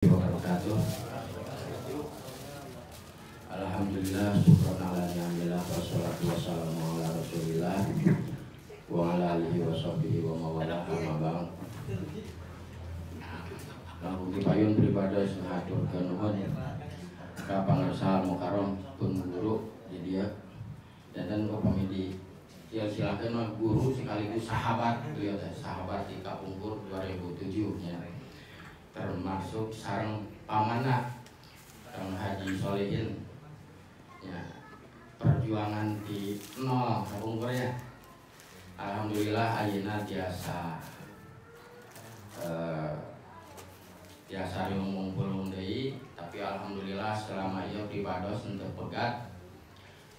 wabarakatuh. Alhamdulillah, syukranallah, wassalatu wassalamu ala rasulillah wa ala alihi wa sahbihi wa mawalah amma ba'd. Lalu dipayun beribadah sehatur ke nuhun ka pangarsa mukarom pun guru jadi ya dan upami di ya silakan mah guru sekaligus sahabat beliau sahabat di Kapungkur 2007 nya. Termasuk sareng pamana Kang Haji Solihin ya, perjuangan di nol Kapungkur ya. Alhamdulillah ayeuna biasa ngumpul deui, tapi alhamdulillah selama ieu pribados untuk pegat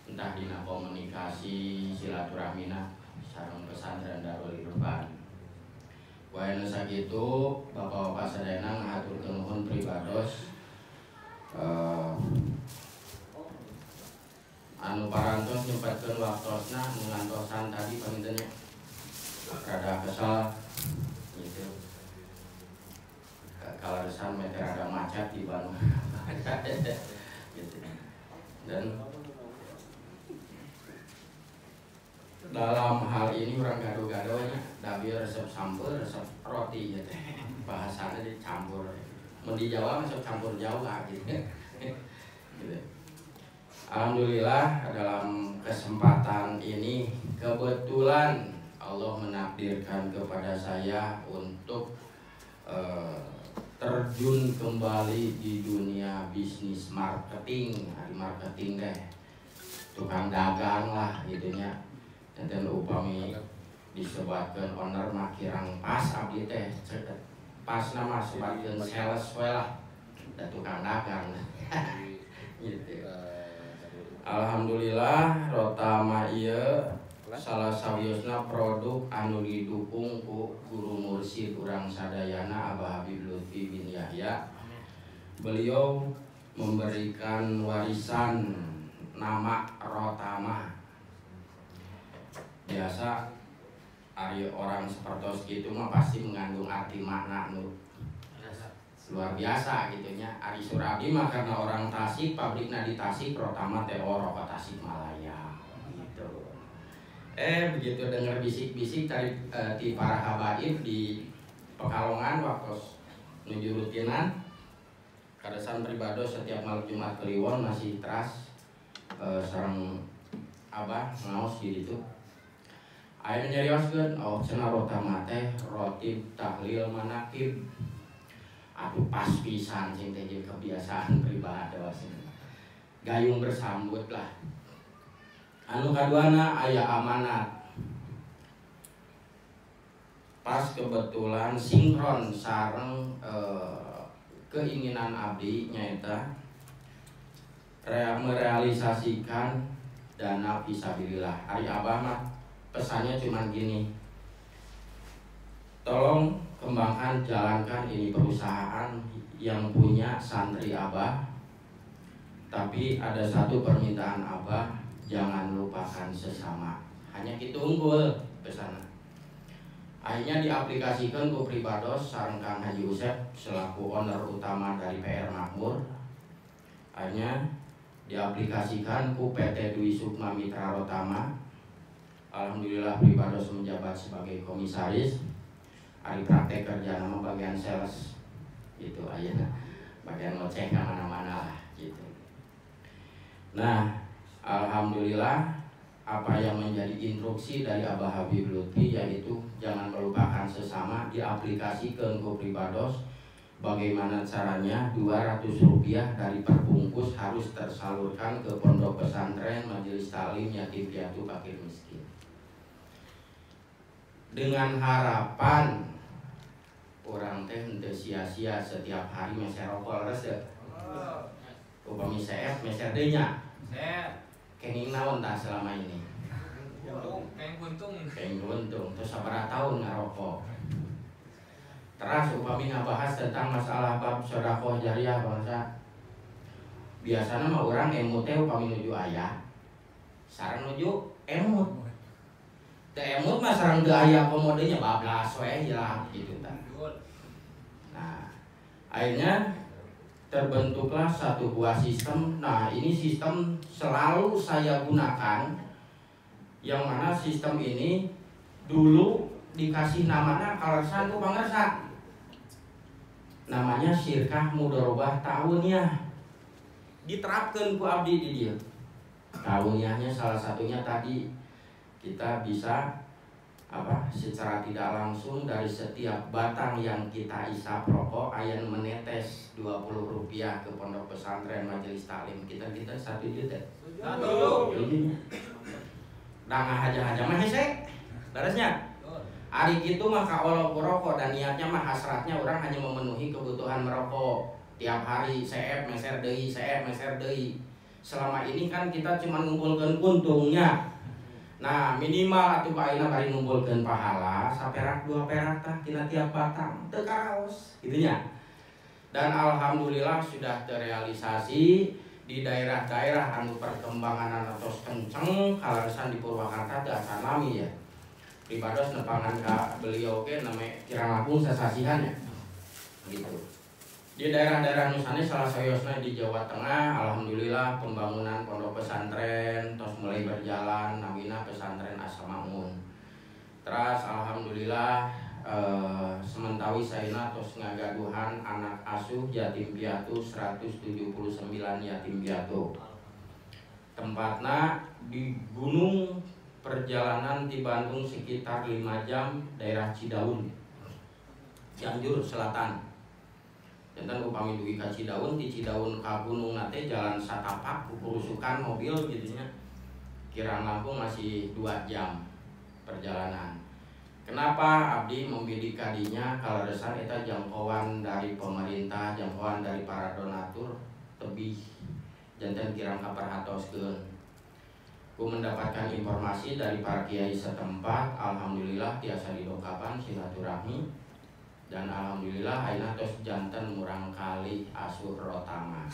entah dina komunikasi silaturahmina sareng pesantren Darul Irfan. Wae sakitu bapak-bapak sadayana ngahaturkeun nuhun pribados anu parantos nyempatkeun waktosna ngantosan tadi pamitanya rada kesal gitu. Kalaresan meter ada macet di Bandung gitu. Dan dalam hal ini orang gado-gadonya tapi resep sambal, resep roti gitu. Bahasanya dicampur. Mau dijawab resep campur jauh lah gitu. Gitu. Alhamdulillah dalam kesempatan ini kebetulan Allah menakdirkan kepada saya untuk terjun kembali di dunia bisnis marketing, marketing deh, tukang dagang lah gitunya. Dan upami disebutkan owner mah kirang pas abdi teh pas nama sebatkeun sales we lah da tukang dagang gitu. Alhamdulillah rotama ieu salah sawiosna produk anu didukung ku guru mursyid urang sadayana Abah Habib Lutfi bin Yahya. Beliau memberikan warisan nama rotama. Biasa ari orang sepertos gitu mah pasti mengandung arti makna nu luar biasa gitunya. Ari Surabi mah karena orang Tasik, pabrikna di Tasik, terutama Teoro ke Tasikmalaya gitu. Begitu dengar bisik-bisik dari di para habaib di Pekalongan waktu nuju rutinan kadesan pribados setiap malam Jumat Kliwon masih teras sareng Abah ngaos gitu. Ayo nyarioskeun cenah rotama teh roti tahlil manakib. Aduh pas pisan sing teh kebiasaan pribados. Gayung bersambut lah. Anu kaduana aya amanat. Pas kebetulan sinkron sareng keinginan abdi nyaeta merealisasikan dana fisabilillah. Ari Abah mah pesannya cuma gini, tolong kembangkan, jalankan ini perusahaan yang punya santri Abah, tapi ada satu permintaan Abah, jangan lupakan sesama. Hanya gitu unggul pesanan. Akhirnya diaplikasikan ke pribados sareng Kang Haji Usep selaku owner utama dari PR Makmur. Akhirnya diaplikasikan ke PT Dwi Sukma Mitra Rotama. Alhamdulillah pribados menjabat sebagai komisaris. Ari praktek kerja nama bagian sales gitu aja, bagian ngecek kemana-mana lah gitu. Nah, alhamdulillah apa yang menjadi instruksi dari Abah Habib Lutfi yaitu jangan melupakan sesama diaplikasikan ke pribados. Bagaimana caranya 200 rupiah dari perbungkus harus tersalurkan ke pondok pesantren, majelis taklim, yatim piatu, fakir miskin. Dengan harapan orang teh henteu sia-sia setiap hari meser rokok resep. Upami CF meser deui nya. Kenging naon tah selama ini? Kenging buntung. Terus sabaraha tahun ngarokok. Terus upami ngabahas tentang masalah bab sedekah jariah bangsa. Biasana mah urang emut teh upami nuju aya. Sareng nuju emut. Teh emut mah sareng teu aya komodenya bablas we lah gitu tah. Nah, akhirnya terbentuklah satu buah sistem. Nah, ini sistem selalu saya gunakan, yang mana sistem ini dulu dikasih namanya kalesan ku pangersa, namanya Syirkah Mudorobah Tahuniyah. Diterapkan ku abdi di dia. Tahuniyahnya salah satunya tadi kita bisa secara tidak langsung dari setiap batang yang kita isap rokok ayan menetes Rp20 ke pondok pesantren majelis taklim kita 1 juta. Dangah aja mah hese. Beresnya. Hari itu maka olok rokok dan niatnya mah hasratnya orang hanya memenuhi kebutuhan merokok. Tiap hari CF meser deui. Selama ini kan kita cuma ngumpulkan untungnya. Nah, minimal atuh baina bari ngumpulkeun pahala saperak 2 perak tah tina tiap batang teu karaos kitu nya. Dan alhamdulillah sudah terrealisasi di daerah-daerah anu perkembangan atos kenceng kalaresan di Purwakarta teu asan lami ya. Pribados nepangan ka beliau ke name kirang langkung sasasihan ya. Gitu. Di daerah-daerah nusane salah sayosna di Jawa Tengah, alhamdulillah pembangunan pondok pesantren terus mulai berjalan, namina pesantren As-Samaun. Terus alhamdulillah sementawi saina terus ngagaduhan anak asuh yatim piatu 179 yatim piatu. Tempatna di gunung, perjalanan di Bandung sekitar 5 jam, daerah Cidaun, Cianjur Selatan. Jantan upami dugi ka Cidaun, di Cidaun ka gunung nate jalan satapak kurusukan mobil gitunya. Kirang langkung masih 2 jam perjalanan. Kenapa abdi membidik kadinya kalaresan eta jangkauan dari pemerintah, jangkauan dari para donatur tebih jantan kirang kaperhatoskeun. Ku mendapatkan informasi dari para kiai setempat, alhamdulillah tiasa didongkapan silaturahmi. Dan alhamdulillah ayeuna tos janten murang kali asuh rotama.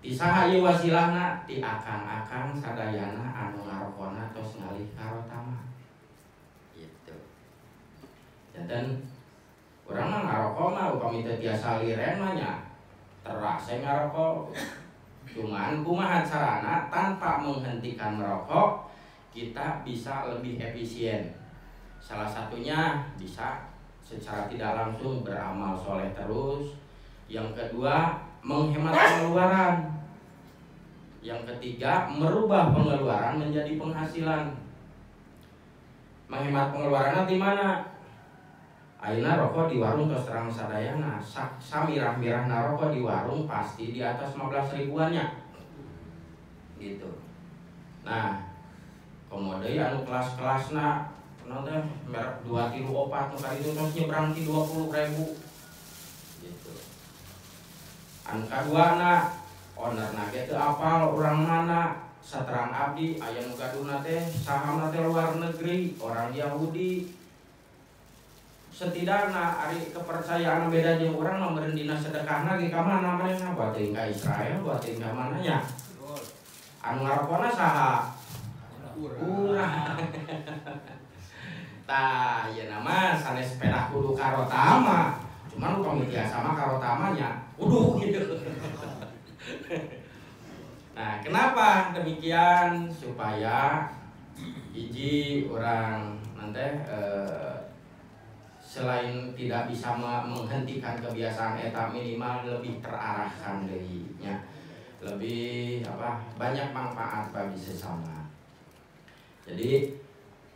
Ti saha ieu wasilahna ti akang-akang sadayana anu ngarokona tos ngalih ka rotama. Gitu. Janten urang mah ngarokok mah upami teu tiasa liren mah nya terase ngarokok. Cuman kumaha carana tanpa menghentikan merokok kita bisa lebih efisien. Salah satunya bisa secara tidak langsung beramal soleh terus. Yang kedua, menghemat pengeluaran. Yang ketiga, merubah pengeluaran menjadi penghasilan. Menghemat pengeluaran di mana? Ayeuna rokok di warung terus terang sadayana samirah-mirahna rokok di warung pasti di atas 15 ribuannya. Gitu. Nah, komodai anu kelas-kelasna nanti merek 2 kilo opat kali itu terus nyebrang di 20.000 gitu. Anu kaduana owner nage teu apal urang mana saterang abdi aya nu gaduna teh sahamna teh luar negeri orang Yahudi. Setidakna ari kepercayaan beda jeung urang mah meureun dina sedekahna ge ka mana manehna buat teuing ka Israel buat teuing ka mana nya. Anu ngarokona saha? Urang. Tah, ya nama sanes sepeda kudu karotama. Cuman upami tiasa mah karotamanya kudu gitu. Nah, kenapa demikian? Supaya hiji orang nanti selain tidak bisa menghentikan kebiasaan eta minimal lebih terarahkan dirinya. Lebih banyak manfaat bagi sesama. Jadi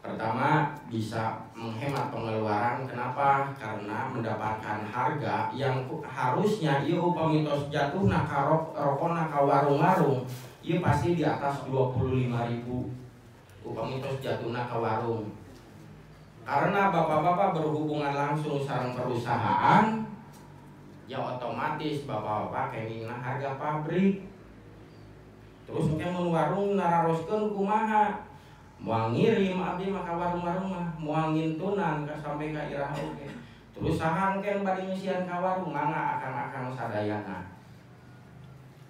pertama bisa menghemat pengeluaran. Kenapa? Karena mendapatkan harga yang harusnya ieu upami tos jatuhna ka rokona ka warung-warung, ieu pasti di atas 25.000 upami tos jatuhna ka warung. Karena bapak-bapak berhubungan langsung sareng perusahaan, ya otomatis bapak-bapak kengingna harga pabrik. Terus mungkin mun warung nararoskeun kumaha? Moal ngirim abdi mah ka warung-warung mah, moal ngintunan sampai ka irah oge. Terus saha engke bade ngisian ka warung mangga akang-akang sadayana.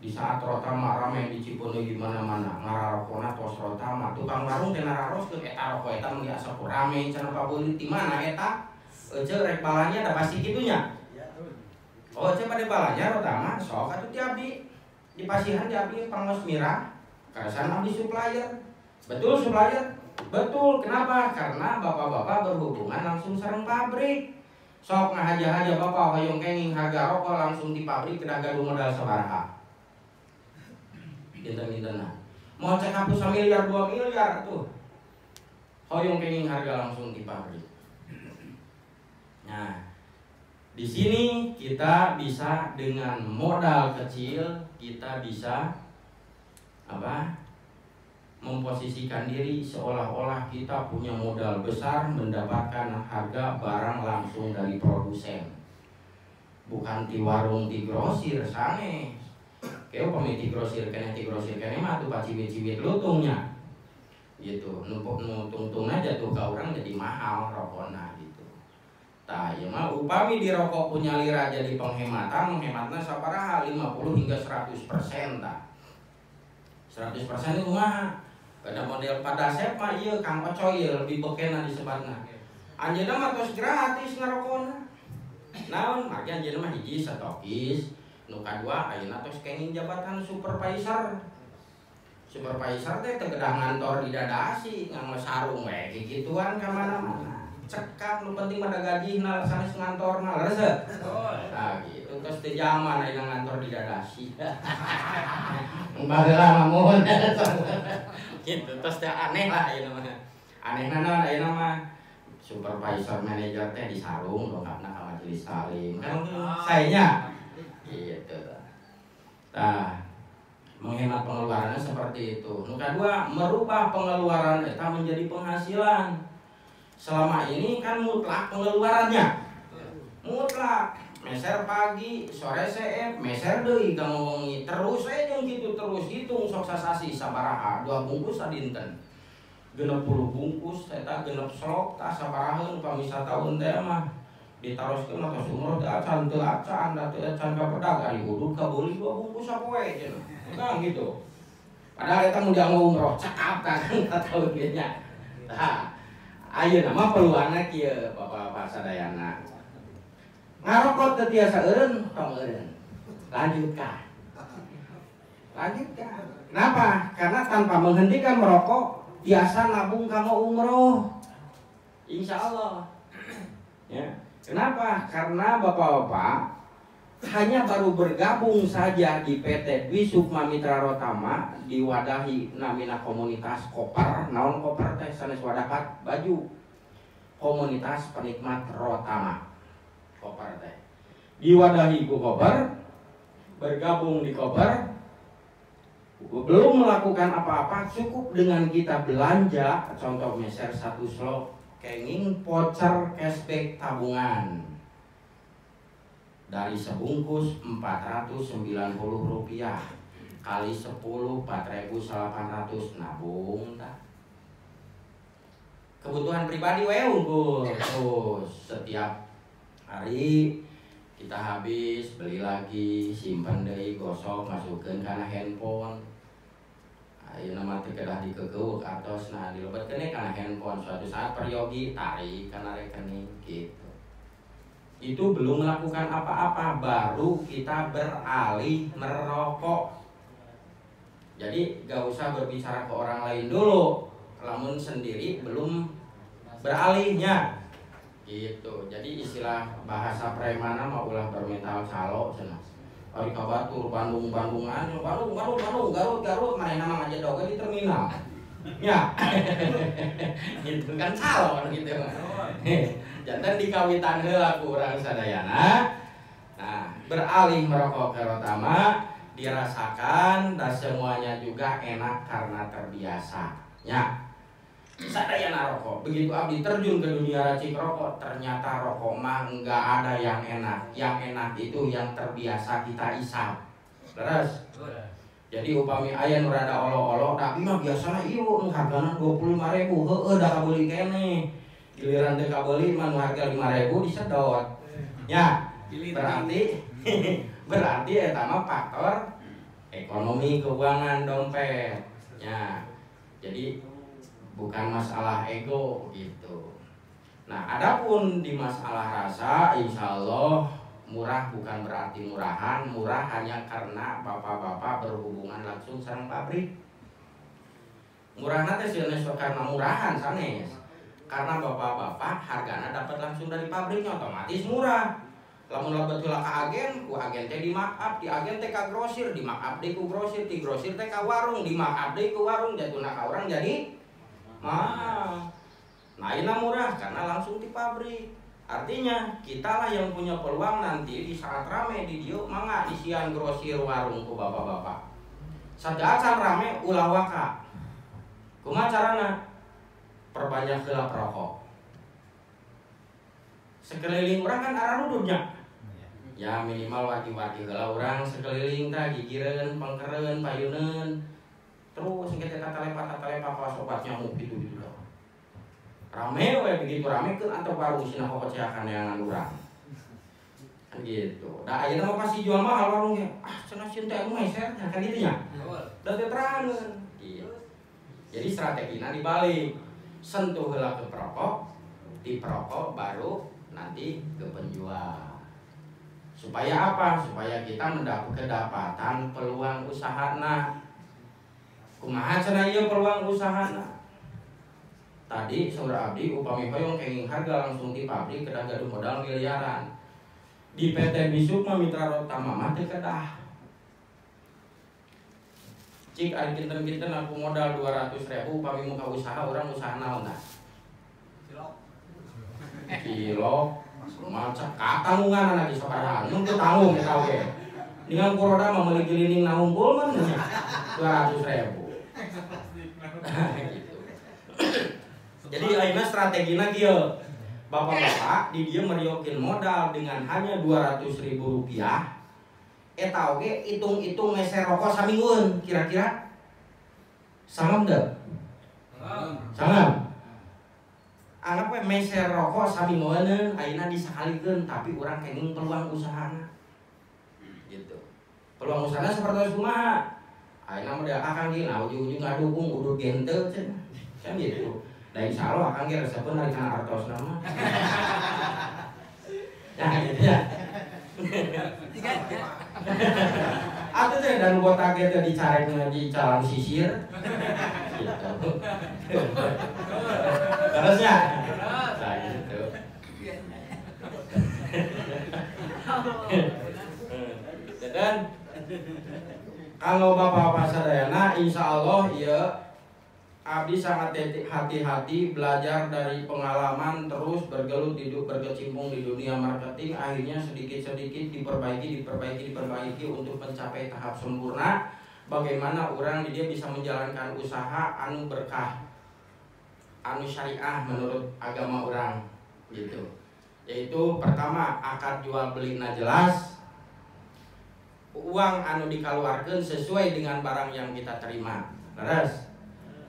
Di saat rotama rame di Cipeuneuh di mana-mana, ngararokona tos rotama, tukang warung teh nararoskeun eta rokok eta mun diasap rame cenah pabeuli ti mana eta? Ece rek balanya da pasti kitunya. Oh coba di balanya utama sok atuh ti abdi di pasihan di abdi pangos mirah karasan abdi supplier. Betul supplier? Betul. Kenapa? Karena bapak-bapak berhubungan langsung sareng pabrik. Sok ngahaja-haja bapak hoyong kenging harga rokok langsung di pabrik kedah gaduh modal sabaraha. Dinten-dintenan. Mau cek hapus 1 miliar 2 miliar tuh. Hoyong kenging harga langsung di pabrik. Nah, di sini kita bisa dengan modal kecil kita bisa apa? Memposisikan diri seolah-olah kita punya modal besar mendapatkan harga barang langsung dari produsen. Bukan di warung di grosir sane. Kayak pamiti grosir kene mah tuh pacibit-cibit lutungnya. Gitu. Nutung aja tuh ka urang jadi mahal rokokna gitu. Tah, ya mah upami di rokok punya lira jadi penghematan, menghematna sabaraha 50 hingga 100% tah. 100% itu mah pada model pada sep mah ieu Kang Ocoy lebih bokena disebatna. Anjeunna mah tos gratis ngarokona. Naon make anjeunna mah hiji satokis, nu kadua ayeuna tos kenging jabatan supervisor. Supervisor teh teu kedah ngantor di dadasi, nganggo sarung we kikituan ka mana-mana. Cekak nu penting pada gajihna sanes ngantorna leres. Nah gitu terus teh zaman ayeuna ngantor di dadasi. Baheula mamun. Gitu terus teh aneh lah ayeuna mah. Anehna naon ayeuna mah supervisor manajer teh di sarung lengkapna ka majelis taklim. Kan sayanya gitu. Nah, menghemat pengeluarannya seperti itu. Nu kadua merubah pengeluaran eta menjadi penghasilan. Selama ini kan mutlak pengeluarannya, mutlak. Meser pagi, sore seep, meser deui ka ngomongi terus jeung kitu terus hitung sok sasasi sabaraha 2 bungkus sadinten. 60 bungkus eta 6 slok tah sabaraha pamisa taun teh mah ditaroskeun mah tos umur teh acan teu acan da teu acan ka pedag ari udud ka beuli 2 bungkus sapoe cenah. Kan gitu. Padahal eta mun dianggo umroh cakap kan tahu ge nya. Tah ayeuna mah peluangna kieu Bapak-bapak sadayana. Ngarokot teu tiasa eureun, tong eureun. Lanjutkan. Kenapa? Karena tanpa menghentikan merokok, biasa nabung kamu umroh. Insya Allah. Ya. Kenapa? Karena bapak-bapak hanya baru bergabung saja di PT Dwi Sukma Mitra Rotama diwadahi namina komunitas koper. Naon koper teh sanes wadakat baju. Komunitas penikmat Rotama. Koper teh. Diwadahi ku koper, bergabung di koper. Belum melakukan apa-apa, cukup dengan kita belanja, contoh meser 1 slok kenging voucher cashback tabungan dari sebungkus Rp490 kali 10 4.800 nabung tak? Kebutuhan pribadi we unggul terus setiap hari kita habis beli lagi simpen deui gosok masukkeun kana handphone. Ayeuna mah teh kedah dikekeuk artosna dilebetkeun kana handphone suatu saat peryogi tarik kana rekening gitu. Itu belum melakukan apa-apa, baru kita beralih merokok. Jadi gak usah berbicara ke orang lain dulu, lamun sendiri belum beralihnya gitu. Jadi istilah bahasa premana mah ulah bermental calo cenah. Ari ka Batur, Bandungan, Garut, manehna mah ngajedog di terminal. Ya. Gitu kan calo gitu mah. Jantan dikawitan heula ku urang sadayana. Nah, beralih merokok ke Rotama dirasakan dan semuanya juga enak karena terbiasa. Ya. Sadayana rokok. Begitu abdi terjun ke dunia racik rokok, ternyata rokok mah enggak ada yang enak. Yang enak itu yang terbiasa kita isap. Terus. Jadi upami aya nu rada olo-olo, tapi mah biasana ieu hargana 25.000. Heueuh da kabeuli keneh. Giliran teu kabeuli mah harga 5.000 disedot. Ya, berarti eta mah faktor ekonomi keuangan dompet. Ya. Jadi bukan masalah ego gitu. Nah, adapun di masalah rasa, insya Allah Murah bukan berarti murahan, murah hanya karena bapak-bapak berhubungan langsung sareng pabrik. Murah nanti sanes karena murahan sanes. Karena bapak-bapak hargana dapat langsung dari pabriknya, otomatis murah. Lamun lebet heula ka agen, ku agen teh di markup, di agen teh ka grosir, di markup deui ku grosir, di grosir teh ka warung, di markup deui ku warung, jatuna ka urang jadi mahal. Nah, ini murah karena langsung di pabrik. Artinya kita lah yang punya peluang nanti di saat rame di dieu mangga isian grosir warung ku bapak-bapak. Sajacan rame ulah waka. Kumaha carana? Perbanyak heula perokok. Sekeliling orang kan arah rudutnya. Ya minimal waki-waki heula urang sekeliling teh gigireun, pangkereun, payuneun. Terus engke teh talepa pas obatnya nyamuk gitu. Rame we begitu rame keun antep warung sina kokoceakan neangan urang. Kan gitu. Da ayeuna mah pasti jual mahal warungnya. Ah cenah sieun teh anu meser kan kitu nya. Da teh terangeun. Gitu. Jadi strategina dibalik. Sentuh heula ke perokok, di perokok baru nanti ke penjual. Supaya apa? Supaya kita mendapat kedapatan peluang usahana. Kumaha cenah ieu peluang usahana? Tadi saudara abdi upami hoyong kenging harga langsung di pabrik kedah gaduh modal miliaran. Di PT Bisuk mah mitra utama mah teu kedah. Cik ari kinten-kinten aku modal 200.000 upami muka usaha orang usaha naon tah? Cilok. Macam katanggungan lagi sabaraha. Nu teu tanggung eta oge. Dengan kuroda mah meuli gilining na unggul mah 200.000. Gitu. Jadi ayeuna strategina kieu. Bapak-bapak di dieu meriokeun modal dengan hanya 200.000 rupiah. Eta oge hitung-hitung meser rokok saminggueun kira-kira. Salam teu? Salam. Anggap we meser rokok saminggueun ayeuna disakalikeun tapi urang kenging peluang usahana. Gitu. Peluang usahana seperti kumaha? Ayeuna mah da akang ge nah ujung-ujung ngadukung udud gente cenah. Kan gitu. Da insyaallah akang ge resepkeun ari kana artosna mah. Ya gitu ya. Atuh teh dan botak teh dicarekna di calang sisir. Gitu. Terusnya. Nah, gitu. Dan kalau bapak-bapak sadayana insyaallah ieu abdi sangat hati-hati belajar dari pengalaman terus berkecimpung di dunia marketing, akhirnya sedikit-sedikit diperbaiki untuk mencapai tahap sempurna. Bagaimana orang dia bisa menjalankan usaha anu berkah, anu syariah menurut agama orang gitu. Yaitu pertama akad jual belina jelas, uang anu dikeluarkan sesuai dengan barang yang kita terima. Terus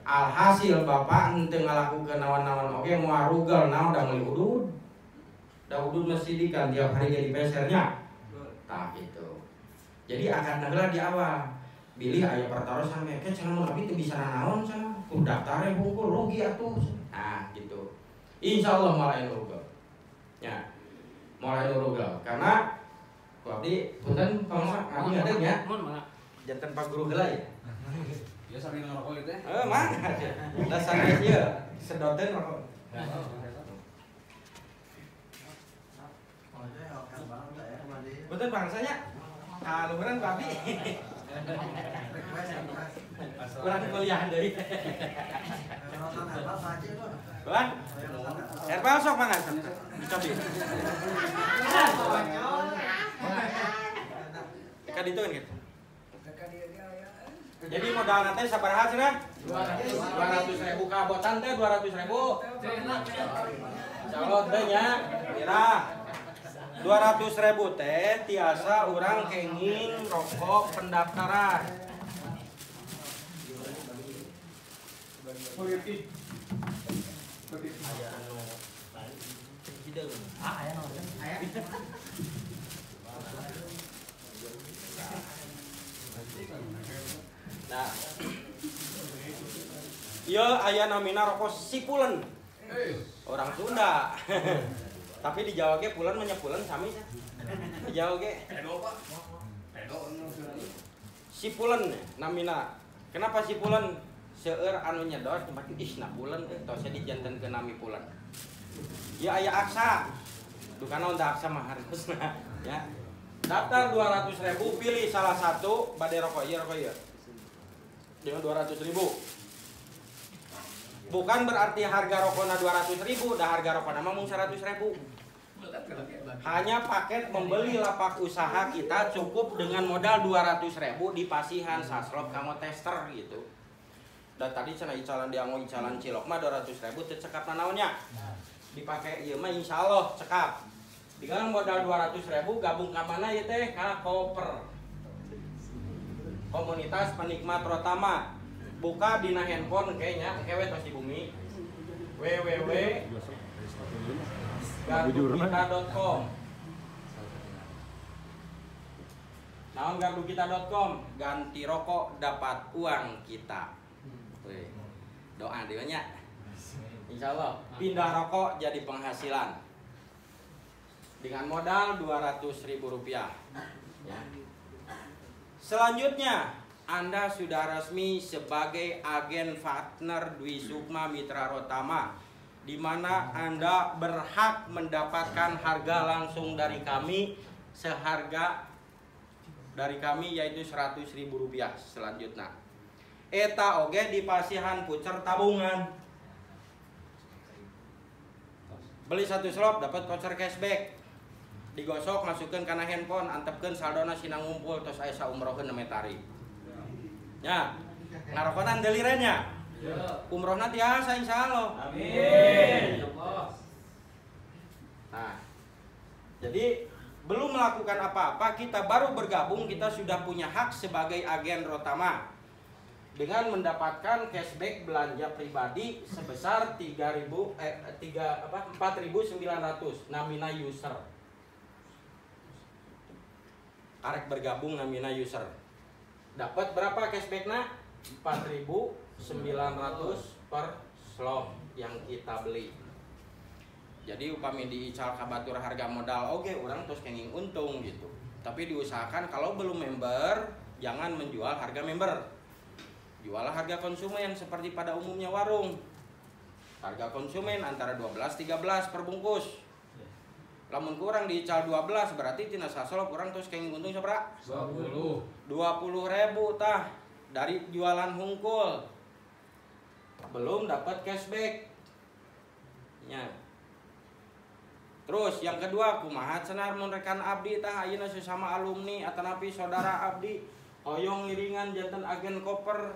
alhasil bapak henteu ngalakukeun naon-naon oge moal rugal naon da meuli udud. Da udud mesti dikan tiap hari jadi pesernya. Tah gitu. Jadi akadna heula di awal. Bilih aya pertarusan meke cenah mun abi teu bisa naon cenah. Kudu daftare hungkul rugi atuh. Nah gitu. Insyaallah moal aya rugal. Ya. Moal aya rugal karena abdi punten pangsa abi ngadeg nya. Janten Pak Guru heula ya. Ya sambil ngerokok itu ya? Mana? Dasarnya dia sedotin rokok. Betul bangsanya. Lumayan babi. Kurang kuliah deui. Tuan. Herbal sok mangan. Dicobi. Ka ditu kan gitu. Jadi modal nanti sabaraha cenah? 200.000 ka botan teh 200.000. Insyaallah teh nya kira 200.000 teh tiasa urang kenging rokok pendaftaran. Politik. Aya anu hideung. Aya naon? Aya. Nah, ieu aya namina rokok sipulen. Orang Sunda. Tapi di Jawa ge pulen mah nyepulen sami nya. hijau ge. Sipulen namina. Kenapa sipulen? Seueur anu nyedot maki isna pulen tos dijantenkeun nami pulen. Ya aya aksa. Dukana untuk aksa mah harusna ya. Daftar 200.000, pilih salah satu bade rokok ieu dengan 200.000. Bukan berarti harga rokokna 200.000, dah harga rokokna mah mung 100.000. Hanya paket membeli lapak usaha kita cukup dengan modal 200.000 di pasihan saslop kamu tester gitu. Dan tadi cenah icalan diango icalan cilok mah 200.000 teu cekap nanaonnya. Dipakai ieu mah insyaallah cekap. Dengan modal 200.000 gabung ka mana ieu teh? Ka koper. Komunitas penikmat Rotama. Buka dina handphone kayaknya kewe tos di bumi. www.gardukita.com. Naon gardukita.com? Ganti rokok dapat uang kita. Doa dia insya Allah pindah rokok jadi penghasilan dengan modal 200.000 rupiah ya. Selanjutnya Anda sudah resmi sebagai agen partner Dwi Sukma Mitra Rotama, di mana Anda berhak mendapatkan harga langsung dari kami, seharga dari kami yaitu 100.000 rupiah. Selanjutnya eta oge di pasihan pucer tabungan. Beli satu slop dapat voucher cashback. Digosok masukkan kana handphone, antepkeun saldona sina ngumpul tos aya saumroheun nemetari. Ya, ngarokonan delirenya. Umrohna tiasa insyaallah. Amin. Nah, jadi belum melakukan apa-apa, kita baru bergabung, kita sudah punya hak sebagai agen Rotama dengan mendapatkan cashback belanja pribadi sebesar 4.900 namina user. Arek bergabung namina user. Dapat berapa cashbacknya? 4.900 per slot yang kita beli. Jadi upami diical kabatur harga modal oke, orang terus kenging untung gitu. Tapi diusahakan kalau belum member jangan menjual harga member. Jualah harga konsumen seperti pada umumnya warung. Harga konsumen antara 12-13 per bungkus. Lamun kurang diical 12 berarti tina sasolop kurang terus kenging untung sabaraha? 20.000 tah dari jualan hungkul. Belum dapat cashback. Ya. Terus yang kedua kumaha cenah mun rekan abdi tah ayeuna sesama alumni atanapi saudara abdi hoyong ngiringan janten agen koper.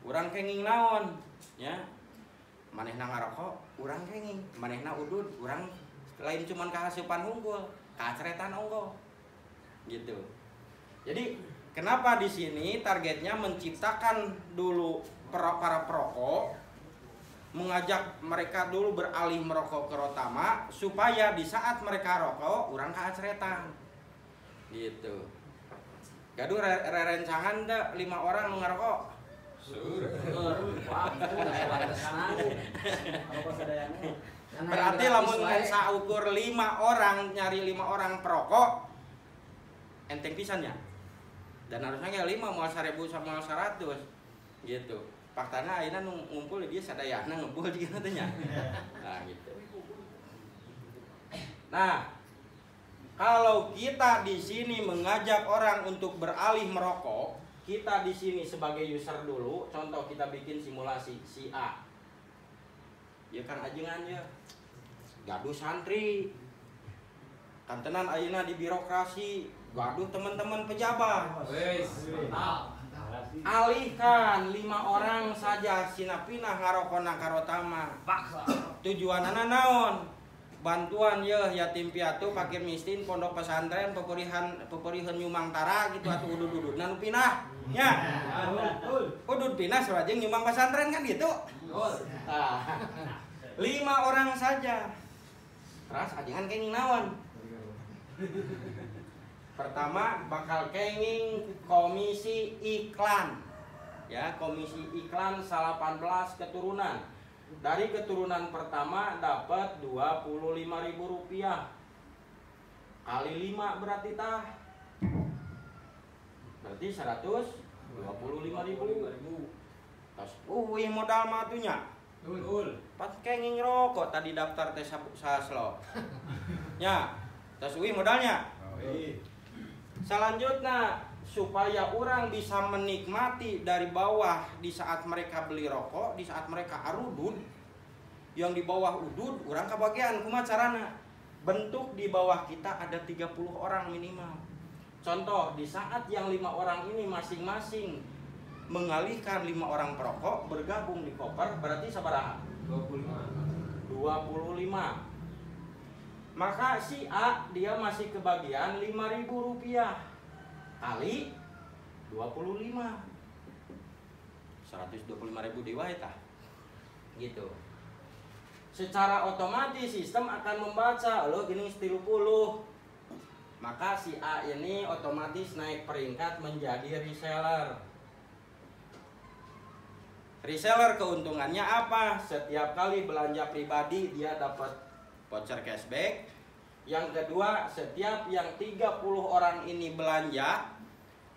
Urang kenging naon ya. Manehna ngarokok, urang kenging, manehna udud, urang lain cuman kahasupan hungkul, kacretan unggul. Gitu. Jadi kenapa di sini targetnya menciptakan dulu para perokok, mengajak mereka dulu beralih merokok ke Rotama supaya di saat mereka rokok urang kacretan. Gitu. Gaduh rerencangan teh 5 orang nu ngarokok. Berarti lamun saukur 5 orang nyari 5 orang perokok enteng pisan ya. Dan harusnya kayak 5 moal 1.000 sama 100 gitu. Faktana ayeuna ngumpul dia sadayana ngumpul di kieu teh nya. Nah gitu. Nah, kalau kita di sini mengajak orang untuk beralih merokok, kita di sini sebagai user dulu, contoh kita bikin simulasi si A. Ya kan ajengan ya. Gaduh santri. Kantenan ayeuna di birokrasi, gaduh teman-teman pejabat. Alihkan 5 orang saja sinapinah ngarokona ka Rotama. Tujuanana naon? Bantuan ya yatim piatu, fakir miskin, pondok pesantren, peperihan nyumang tara gitu atuh udud-udud nu pinah. Ya. Udud pinah sareng nyumang pesantren kan gitu. Nah, 5 orang saja. Terus ajengan kenging naon? Pertama bakal kenging komisi iklan. Ya, komisi iklan 18 keturunan. Dari keturunan pertama dapat Rp25.000. kali 5 berarti tah. Berarti 125.000. Tas modal matunya. Pas kenging rokok tadi daftar teh saslo. Ya, tas modalnya. Selanjutnya supaya orang bisa menikmati dari bawah di saat mereka beli rokok, di saat mereka arudud, yang di bawah udud, orang kebagian kumaha carana. Bentuk di bawah kita ada 30 orang minimal. Contoh, di saat yang 5 orang ini masing-masing mengalihkan 5 orang perokok bergabung di koper, berarti sabaraha? 25. Maka si A dia masih kebagian 5.000 rupiah kali 25. 125.000 dewa eta. Gitu. Secara otomatis sistem akan membaca lo gini 30. Maka si A ini otomatis naik peringkat menjadi reseller. Reseller keuntungannya apa? Setiap kali belanja pribadi dia dapat voucher cashback. Yang kedua, setiap yang 30 orang ini belanja,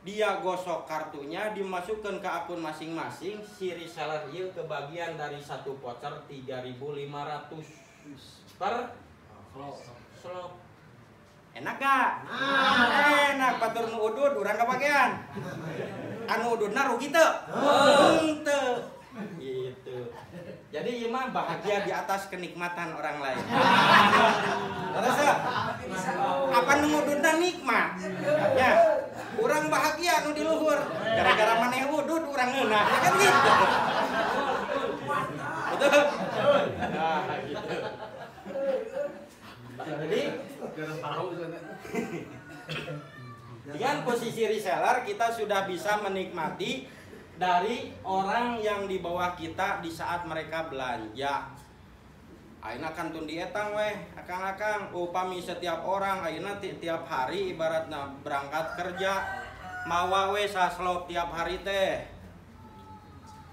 dia gosok kartunya, dimasukkan ke akun masing-masing, si reseller ieu kebagian dari satu voucher 3.500 per slot. Enak gak? Enak, batur nu udud urang kebagian. Anu ududna rugi teu? Henteu. Gitu. Jadi ieu mah bahagia di atas kenikmatan orang lain. Terus apa nu ududna nikmat? Ya, urang bahagia anu di luhur. Gara-gara maneh udud urang ngeunah, ya kan gitu. Betul? Nah, gitu. Jadi dengan posisi reseller kita sudah bisa menikmati dari orang yang di bawah kita di saat mereka belanja. Ayeuna kantun dietang weh, akang-akang upami setiap orang ayeuna tiap hari ibaratna berangkat kerja mawa we saslop tiap hari teh.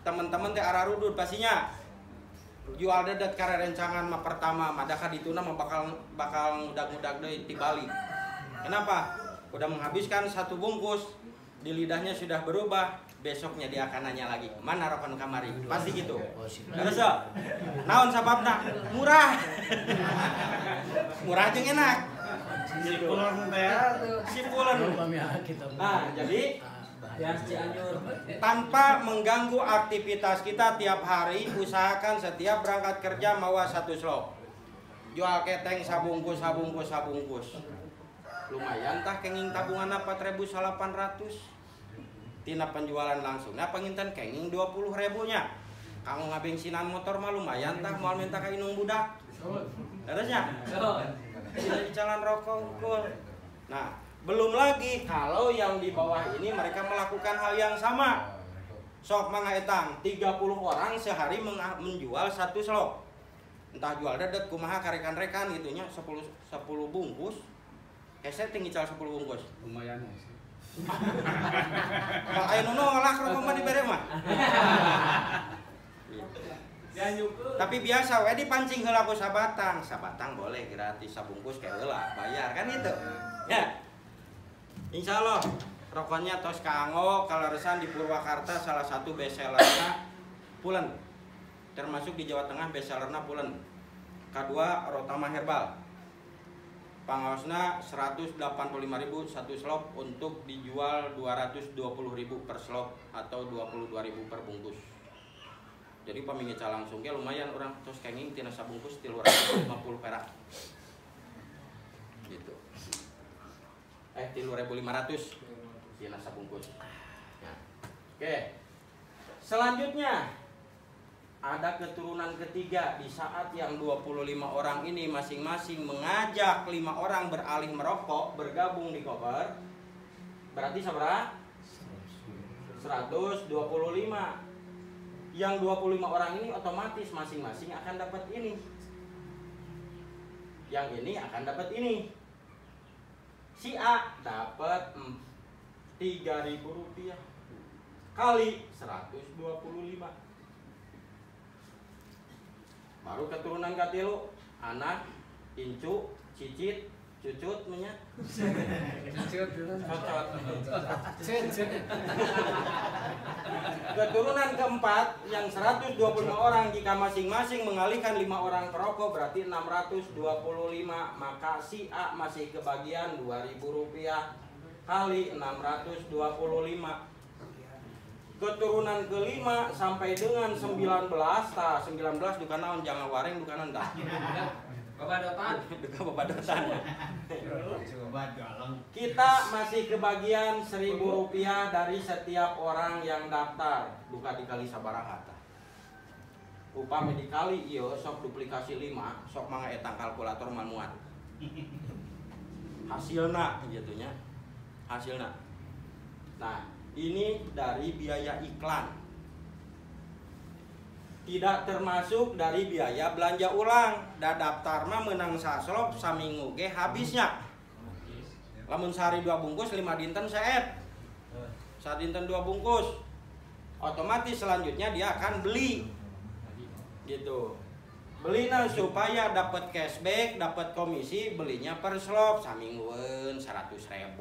Teman-teman teh ararudud pastinya. Jual dedet karena rencangan mah pertama madaka dituna mah bakal mudag-mudag deui tibalik. Kenapa? Udah menghabiskan satu bungkus, di lidahnya sudah berubah, besoknya dia akan nanya lagi, mana rokok kamari? Pasti gitu. Terus naon sababna? Murah. Murah jeung enak. Simpulan. Nah, jadi tanpa mengganggu aktivitas kita tiap hari, usahakan setiap berangkat kerja mawa satu slop. Jual keteng sabungkus. Lumayan tah kenging tabungan 4.800. Tina penjualan langsung. Nah penginten kenging 20.000-nya. Kamu ngabensinan motor mah lumayan tah moal minta ka inung budak. Terusnya. Tidak jalan rokok unggul. Nah, belum lagi kalau yang di bawah ini mereka melakukan hal yang sama. Sok mangaetang 30 orang sehari menjual satu slop. Entah jual dedet kumaha karekan-rekan gitunya 10 bungkus. Saya tinggi cal 10 bungkus. Lumayan sih. Kalau aya nu nolak rokok mah dibere mah. Tapi biasa we dipancing heula ku sabatang. Sabatang boleh gratis, sabungkus kayak heula bayar kan itu. Ya. Insyaallah rokoknya tos kaanggo kalaresan di Purwakarta salah satu bestsellerna Pulen. Termasuk di Jawa Tengah bestsellerna Pulen. Kedua Rotama Herbal. Pangosna 185.000 satu slop untuk dijual 220.000 per slop atau 22.000 per bungkus. Jadi pamingeca langsung ge lumayan orang tos kenging tina sabungkus 350 perak. Gitu. 3.500 tina sabungkus. Nah. Oke. Selanjutnya ada keturunan ketiga di saat yang 25 orang ini masing-masing mengajak 5 orang beralih merokok bergabung di koper. Berarti sabaraha? 125. Yang 25 orang ini otomatis masing-masing akan dapat ini. Yang ini akan dapat ini. Si A dapat 3.000 rupiah kali 125. Baru keturunan katilu, anak, incu, cicit, cucut nya. Keturunan keempat yang 125 orang jika masing-masing mengalihkan 5 orang perokok berarti 625, maka si A masih kebagian Rp2.000 kali 625. Keturunan kelima sampai dengan 19, 19 duka naon jangan waring duka naon dah. Babadotan. Duka babadotan. Kita masih kebagian Rp1.000 dari setiap orang yang daftar. Duka dikali sabaraha tah. Upami dikali ieu sok duplikasi 5, sok mangga etang kalkulator manual. Hasilna gitu nya. Hasilna. Nah, ini dari biaya iklan. Tidak termasuk dari biaya belanja ulang. Da daftar mah menang saslop saminggu ge habisnya. Lamun sehari 2 bungkus 5 dinten seet. Saat dinten 2 bungkus. Otomatis selanjutnya dia akan beli. Gitu. Belina supaya dapat cashback, dapat komisi, belinya per slop saminggueun 100.000.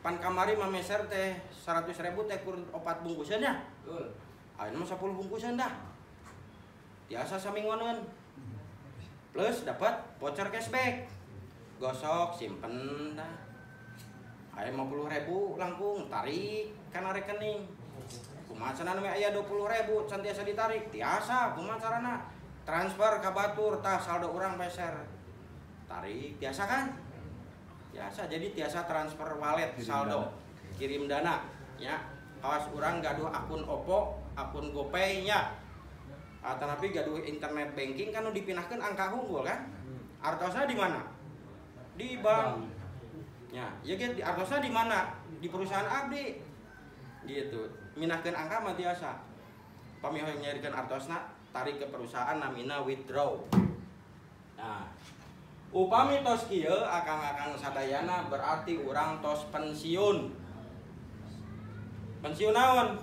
Pan kamari mameser teh 100.000 teh kur 4 bungkusan ya. Betul. Ayeuna mah 10 bungkusan dah. Biasa saminggueun. Plus dapat voucher cashback. Gosok simpen dah. Aya 50.000 langkung tarik kana rekening. Kumaha cenah aya 20.000 cantiasa ditarik. Tiasa kumaha carana? Transfer ka batur tah saldo urang peser. Tarik biasa kan? Biasa, jadi tiasa transfer wallet saldo kirim dana ya. Kawas urang gaduh akun Oppo, akun GoPay nya. Tapi gaduh internet banking kan dipindahkeun angka unggul kan? Artosna di mana? Di bank. Ya, ya gitu. Artosna di mana? Di perusahaan abdi. Gitu. Mindahkeun angka mah tiasa. Pami hoyong nyarikeun artosna tarik ke perusahaan namina withdraw. Nah, upami tos kieu akang-akang sadayana berarti urang tos pensiun. Pensiun naon?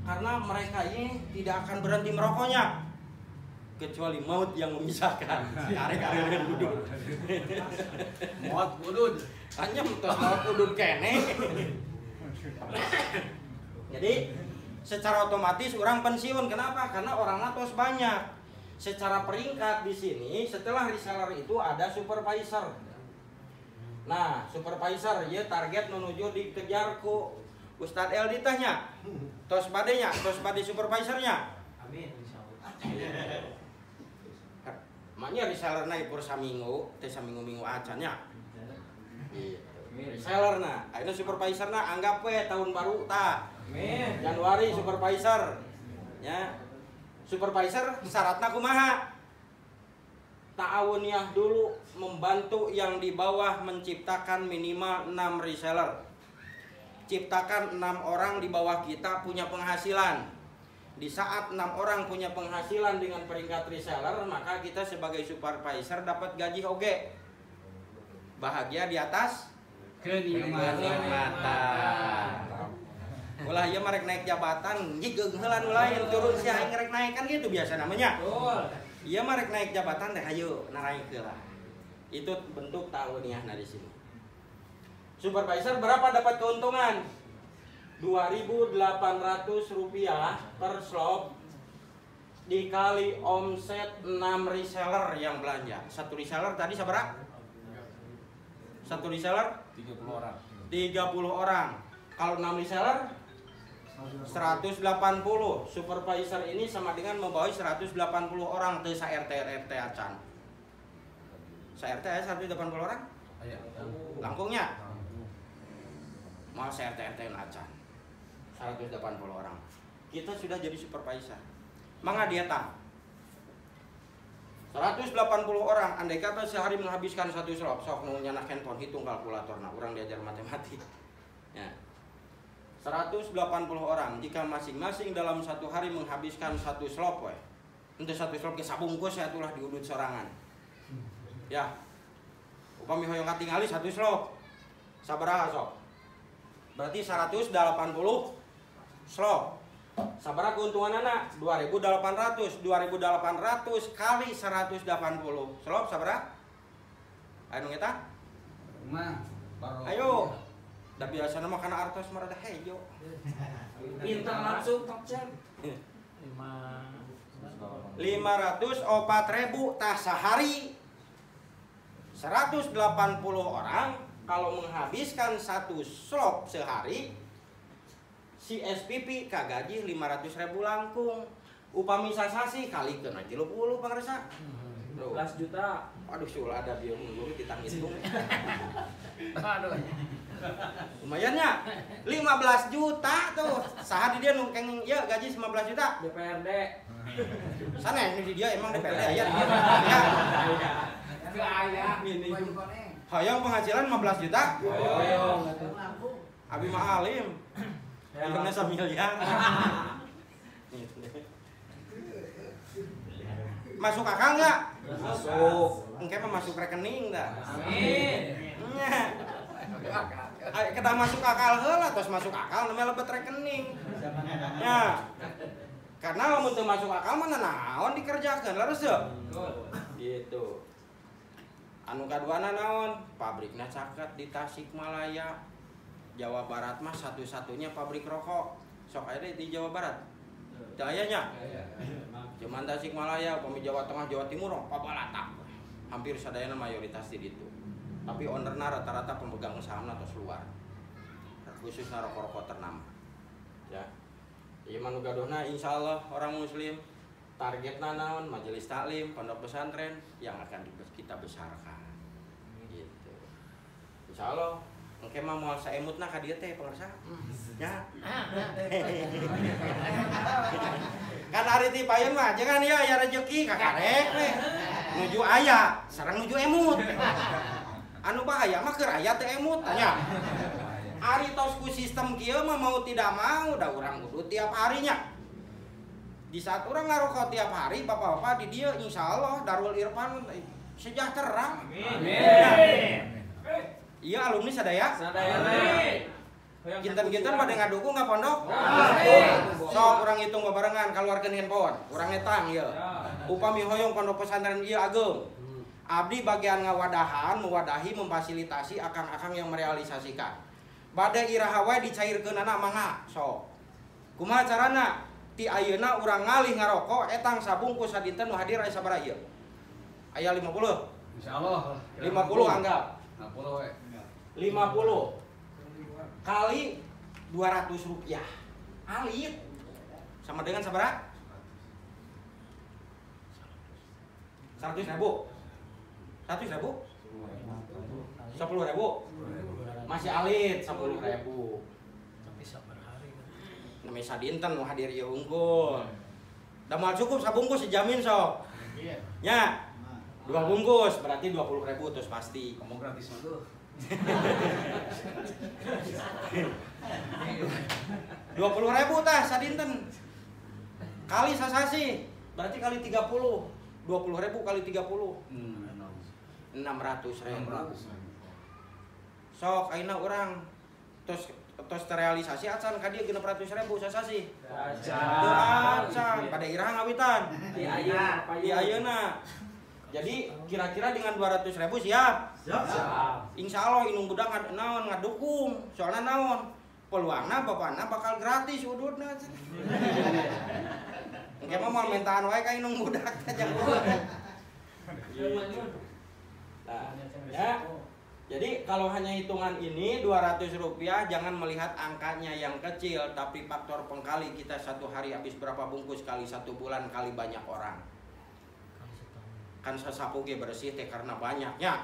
Karena mereka ini tidak akan berhenti merokoknya kecuali maut yang memisahkan. Karek-karek udud. Maut udud. Hanya tos maut udud kene. Jadi secara otomatis orang pensiun. Kenapa? Karena orangnya tos banyak. Secara peringkat di sini setelah reseller itu ada supervisor. Nah, supervisor ya target menuju dikejar ku Ustadz Eldi tanya. Tos badenya, tos bade supervisornya. Amin insyaallah. Maknya reseller naik per saminggu, teh saminggu-minggu acannya. Reseller na, ayeuna supervisor na anggap we tahun baru tah. Amin. Januari supervisor. Ya. Supervisor syaratnya kumaha? Ta'awuniyah dulu membantu yang di bawah menciptakan minimal 6 reseller. Ciptakan 6 orang di bawah kita punya penghasilan. Di saat 6 orang punya penghasilan dengan peringkat reseller, maka kita sebagai supervisor dapat gaji oge. Bahagia di atas kenikmatan. Ulah ieu marek naik jabatan, jigeuh heula nu lain turun si aing rek naik kan gitu biasa namanya. Betul. Ieu marek naik jabatan teh hayu naraik heula. Itu bentuk ta'awuniyahna di sini. Supervisor berapa dapat keuntungan? Rp2.800 per slop dikali omset 6 reseller yang belanja. Satu reseller tadi sabaraha? Satu reseller 30 orang. 30 orang. Kalau 6 reseller 180. Supervisor ini sama dengan membawa 180 orang teh sa RT acan. Sa RT 180 orang? Langkungnya. Mau sa RT acan. 180 orang. Kita sudah jadi supervisor. Mangga dia tah. 180 orang, andai kata sehari menghabiskan satu slop, sok nu nyanah handphone hitung kalkulatorna, urang diajar matematik. Ya. 180 orang, jika masing-masing dalam satu hari menghabiskan satu slop we. Untuk satu slop ge sabungkus ya tulah diudut sorangan. Ya. Upami hoyong katingali satu slop. Sabaraha sok? Berarti 180 slop. Sabaraha keuntunganana? 2.800. 2.800 kali 180 slop sabaraha? Anu eta? Ayo. Da biasana mah kana artos mah rada hejo. Pintar langsung top chef. 504.000 tah sehari. 180 orang kalau menghabiskan satu slop sehari si SPP kagaji 500.000 langkung. Upami sasasi kali kena 30 pangresa. 12 juta. Aduh sul ada dia dulu kita ngitung. Aduh. Lumayannya 15 juta tuh. Sahadi dia nungkeng ya gaji 15 juta. DPRD. Sana ini dia emang DPRD aya. Ya. Ke aya. Hayang penghasilan 15 juta. Hoyong. Abi mah alim. Indomnya samiliar. Masuk akal nggak? Masuk. Engke mah masuk rekening dah. Amin. Kita masuk akal heula terus masuk akal namanya lebet rekening. Ya. Karena lamun teu masuk akal mah naon dikerjakeun leres teu? Gitu. Anu kaduana naon? Pabrikna caket di Tasikmalaya. Jawa Barat mah satu-satunya pabrik rokok. Sok aya di Jawa Barat. Teu aya nya? Cuman Tasikmalaya, upami Jawa Tengah, Jawa Timur, pabalata. Hampir sadayana mayoritas di ditu. Tapi ownerna rata-rata pemegang sahamna tos luar. Khususna rokok-rokok ternama. Ya. Ieu mah nu gaduhna insyaallah orang muslim targetna naon? Majelis taklim, pondok pesantren yang akan kita besarkan. Gitu. Insyaallah engke mah moal saemutna ka dieu teh pangarsa. Ya. Kan ari ti payeun mah jangan ya rezeki kakarek we. Nuju aya, sareng nuju emut. Anu bahaya mah keur aya teh emut tanya. Ari tos ku sistem kieu mah mau tidak mau da urang kudu tiap harinya. Di saat urang ngarokok tiap hari bapak-bapak di dieu insyaallah Darul Irfan sejahtera. Amin. Iya alumni sadaya. Sadaya. Kinten-kinten pada ngadukung nggak pondok? Sok urang hitung babarengan keluarkeun handphone. Urang ngetang ieu. Upami hoyong pondok pesantren ieu ageng. Abdi bagian ngawadahan, mewadahi, memfasilitasi akang-akang yang merealisasikan. Bade iraha wae dicairkeunana mangga sok. Kumaha carana? Ti ayeuna urang ngalih ngarokok etang sabungkus sadinten nu hadir aya sabaraha ieu? Aya 50. Insyaallah. 50 anggap. 50 we. 50 kali 200 rupiah alit sama dengan sabaraha? 100.000 100.000 10.000 masih alit 10.000 Tapi sabar hari kan. namanya sadinten nu hadir ieu unggul da moal cukup sabungkus dijamin sok Iya. nya 2 bungkus berarti 20.000 terus pasti Ngomong gratis mah tuh. 20.000 tah sadinten kali sasasi berarti kali 30 20.000 kali 30 600.000 sok ayeuna urang tos terrealisasi acan ka dieu 600.000 sasasi teu acan pada iraha ngawitan Di ayeuna jadi kira-kira dengan 200.000 siap? Siap. Insyaallah inung budak naon ngadukung soalnya naon peluangna bapana bakal gratis ududna. Engke mah moal mentaan wae ka inung budak teh jangan. Nah, ya. Jadi kalau hanya hitungan ini 200 rupiah jangan melihat angkanya yang kecil tapi faktor pengkali kita satu hari habis berapa bungkus kali 1 bulan kali banyak orang. Kan sasapu ge bersih teh karena banyaknya.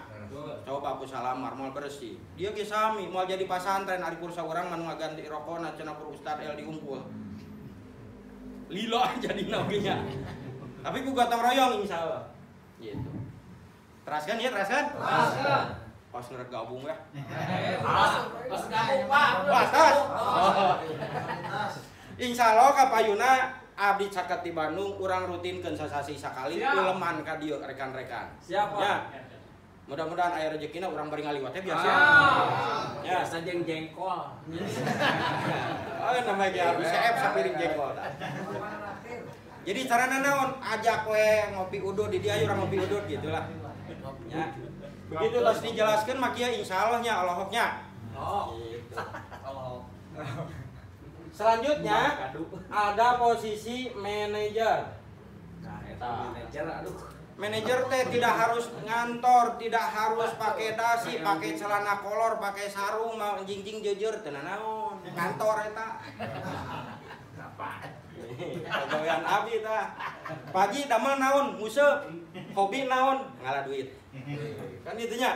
Coba aku salamar moal bersih. Dia ge sami moal jadi pasantren ari kursa urang manu ngaganti rokona cenah ku Ustaz El diunggul. Lila jadi nabinya. Tapi ku gotong royong insyaallah. Gitu. Teraskan ya, teraskan? Teraskan. Pas ngerek gabung ya. Pas gabung Pak. Pas tas. Insyaallah kapayuna abdi caket di Bandung urang rutinkeun sasasi sakali uleman ka dieu rekan-rekan. Siap, Pak. Ya. Mudah-mudahan aya rezekina urang bari ngaliwat teh biasa. Ya, biasa jengkol. Oh, namanya ge abdi CF sapiring jengkol. Jadi carana naon? Ajak we ngopi udud di dia urang ngopi udud gitulah. Ya. Begitu terus dijelaskan makia insya Allahnya Allahnya. Oh. Gitu. Kalau Selanjutnya ada posisi manajer. nah eta manajer aduh. Manajer teh tidak harus ngantor, tidak harus pakai dasi, pakai celana kolor, pakai sarung, mau jingjing jujur, tenan naon. Ngantor eta. Pegawaian abdi tah. Pagi damel naon, museup. Hobi naon, ngalah duit. Kan itunya.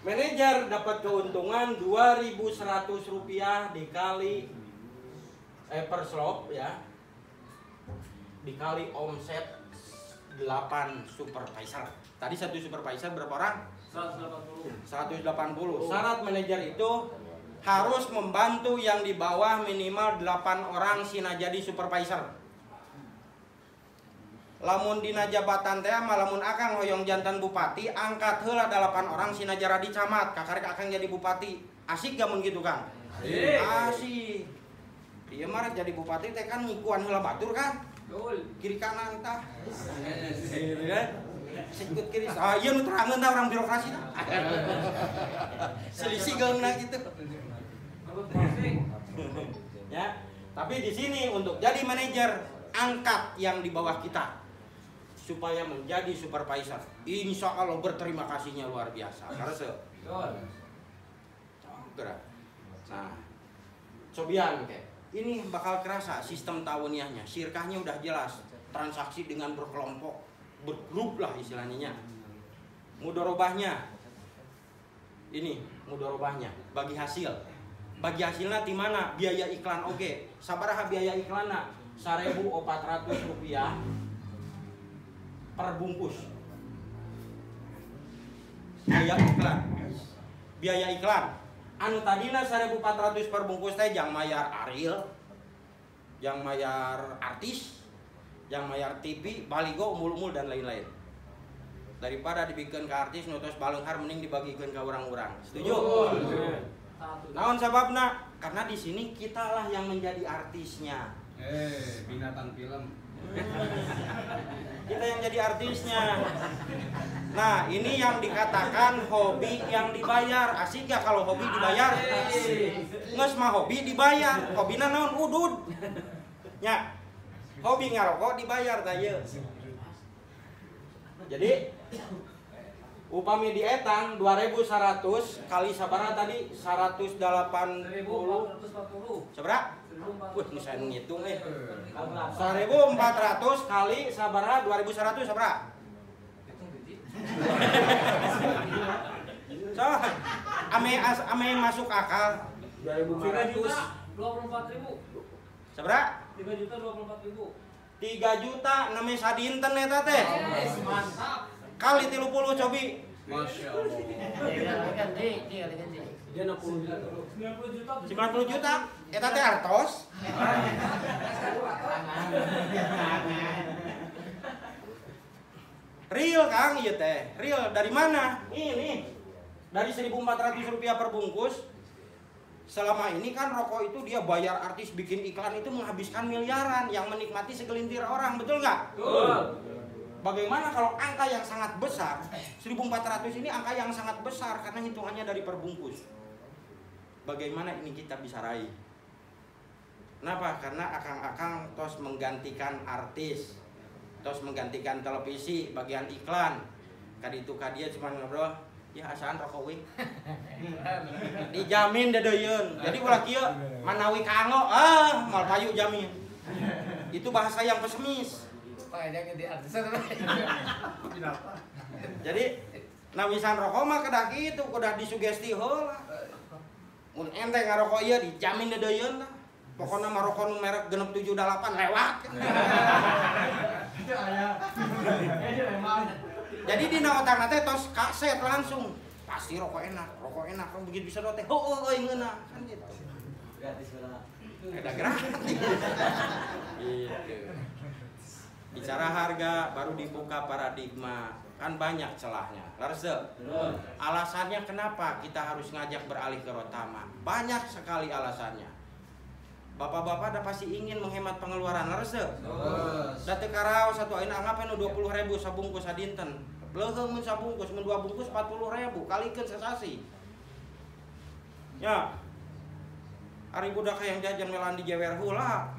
Manajer dapat keuntungan Rp2.100 dikali per slot ya. Dikali omset 8 supervisor. Tadi satu supervisor berapa orang? 180. Syarat manajer itu harus membantu yang di bawah minimal 8 orang sina jadi supervisor. Lamun dina jabatan teh lamun akang hoyong jantan bupati angkat heula 8 orang sina jara di camat kakarek akang jadi bupati. Asik gak mun gitu Kang? Asik. Ieu mah jadi bupati teh kan ngikuan heula batur kan? Kiri kanan tah. Gitu kan? Sikut kiri. Ah ieu nu terangeun tah orang birokrasi tah. Selisih geungna gitu. Ya, tapi di sini untuk jadi manajer angkat yang di bawah kita supaya menjadi supervisor. Insya Allah berterima kasihnya luar biasa. Karena nah, cobian kayak ini bakal kerasa sistem tahuniahnya. Syirkahnya udah jelas, transaksi dengan berkelompok, bergrup lah istilahnya. Mudorobahnya, ini mudorobahnya bagi hasil. Bagi hasilnya di mana? Biaya iklan oke. Sabaraha biaya iklanna? Rp1.400 per bungkus. Biaya iklan. Anu tadina 1.400 per bungkus teh jang mayar Ariel, jang mayar artis, jang mayar TV, baligo, umul-umul dan lain-lain. Daripada dibikin ke artis nutos baleunghar mending dibagikan ke orang-orang. Setuju? Naon sababna? Karena di sini kitalah yang menjadi artisnya. Binatang film. Kita yang jadi artisnya. Nah, ini yang dikatakan hobi yang dibayar. Asik gak kalau hobi dibayar? Nges mah hobi dibayar. Hobina naon udud. Nya. Hobi ngarokok dibayar tah ieu. Jadi upami dietang 2.100 kali sabaraha tadi 180 sabaraha? Wih, nu saya ngitung 1.400 kali sabaraha 2.100 sabaraha? So, ame masuk akal 2.500 24.000 sabaraha? 3.024.000 3 juta namanya sadinten eta teh. mantap Kali 30 cobi. Masya Allah. dia 60 juta 90 juta. Eta teh artos. Real Kang ieu teh. Real dari mana? Ini. Dari Rp1.400 per bungkus. Selama ini kan rokok itu dia bayar artis bikin iklan itu menghabiskan miliaran yang menikmati segelintir orang, betul nggak? betul. Bagaimana kalau angka yang sangat besar, 1.400 ini angka yang sangat besar karena hitungannya dari perbungkus. Bagaimana ini kita bisa raih? Kenapa? Karena akang-akang tos menggantikan artis, tos menggantikan televisi, bagian iklan. Kaditu kadia cuma ngobrol, ya asaan rokok we. Dijamin dedeyeun. Jadi ulah kieu manawi kanggo, mal payu jamin. Itu bahasa yang pesimis. Jadi nawisan rokok mah kedah kitu, kudah disugesti heula. Mun ente ngarokok ieu dijamin dedeyeun tah. Pokona mah rokok nu merek genep 778 lewat. Jadi dina otakna teh tos kaset langsung. Pasti rokok enak kan begitu bisa teh. Heuh ngeuna kan gitu. Gratis heula. Ada gratis. Gitu. Bicara harga baru dibuka paradigma, kan banyak celahnya. Laras alasannya kenapa kita harus ngajak beralih ke Rotama? Banyak sekali alasannya. Bapak-bapak pasti ingin menghemat pengeluaran. Laras datu karao satu ayeuna anggapan 20.000 sabungkus sadinten. Leuheung mun sabungkus, mun 2 bungkus 40.000 kalikeun sasasi. Ya. Ari budak hayang jajan melan di jewer heula.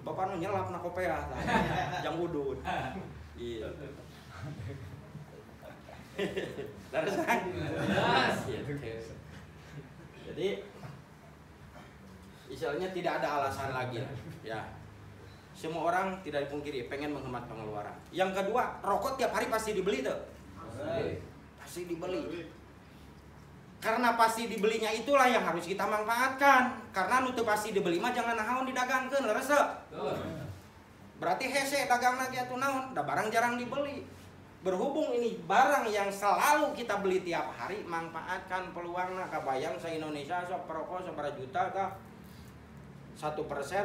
Bapak nu nyelap na kopea tah. Jang udud. Iya. Darasan. Jadi istilahnya tidak ada alasan lagi ya. Semua orang tidak dipungkiri pengen menghemat pengeluaran. Yang kedua, rokok tiap hari pasti dibeli tuh. Pasti dibeli. Karena pasti dibelinya itulah yang harus kita manfaatkan. Karena nu teu pasti dibeli mah jangan naon didagangkeun leres teu. Berarti hese dagang lagi atuh naon, da barang jarang dibeli. Berhubung ini barang yang selalu kita beli tiap hari, manfaatkan peluangna. Kabayang sa Indonesia sok perokok sabaraha juta tah. 1%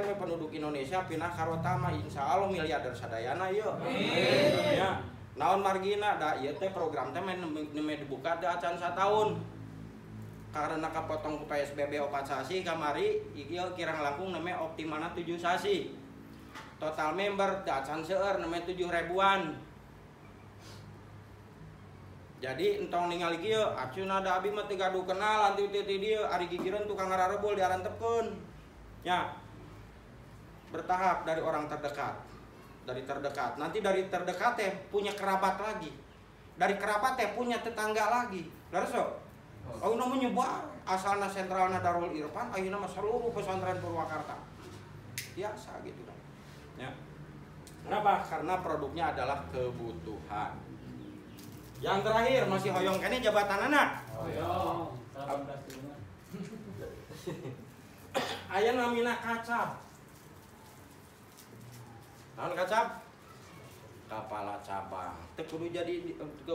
we penduduk Indonesia pindah ka Rotama, insyaallah miliarder sadayana yeuh. Amin. Ya, naon margina da ieu teh program teh meh dibuka teh acan sataun. Karena kapotong ku PSBB 4 sasi kamari ieu kirang langkung neme optimalna 7 sasi. Total member teh acan seueur neme 7 ribuan. Jadi entong ningali kieu acuna da abi mah teu gaduh kenal anti ti dieu ari gigireun tukang ngararebul diarantepkeun. Ya, bertahap dari orang terdekat, nanti dari terdekat teh punya kerabat lagi, dari kerabat teh punya tetangga lagi, lalu so, ayeuna mah nyebar, asalna sentralna Darul Irfan, ayeuna mah seluruh pesantren Purwakarta, biasa gitu kan, ya. Kenapa? Karena produknya adalah kebutuhan. Yang terakhir masih hoyong kene jabatan anak. Hoyong. 18 bulan. Aya namina kacab. Naon kacab? Kepala cabang. Teu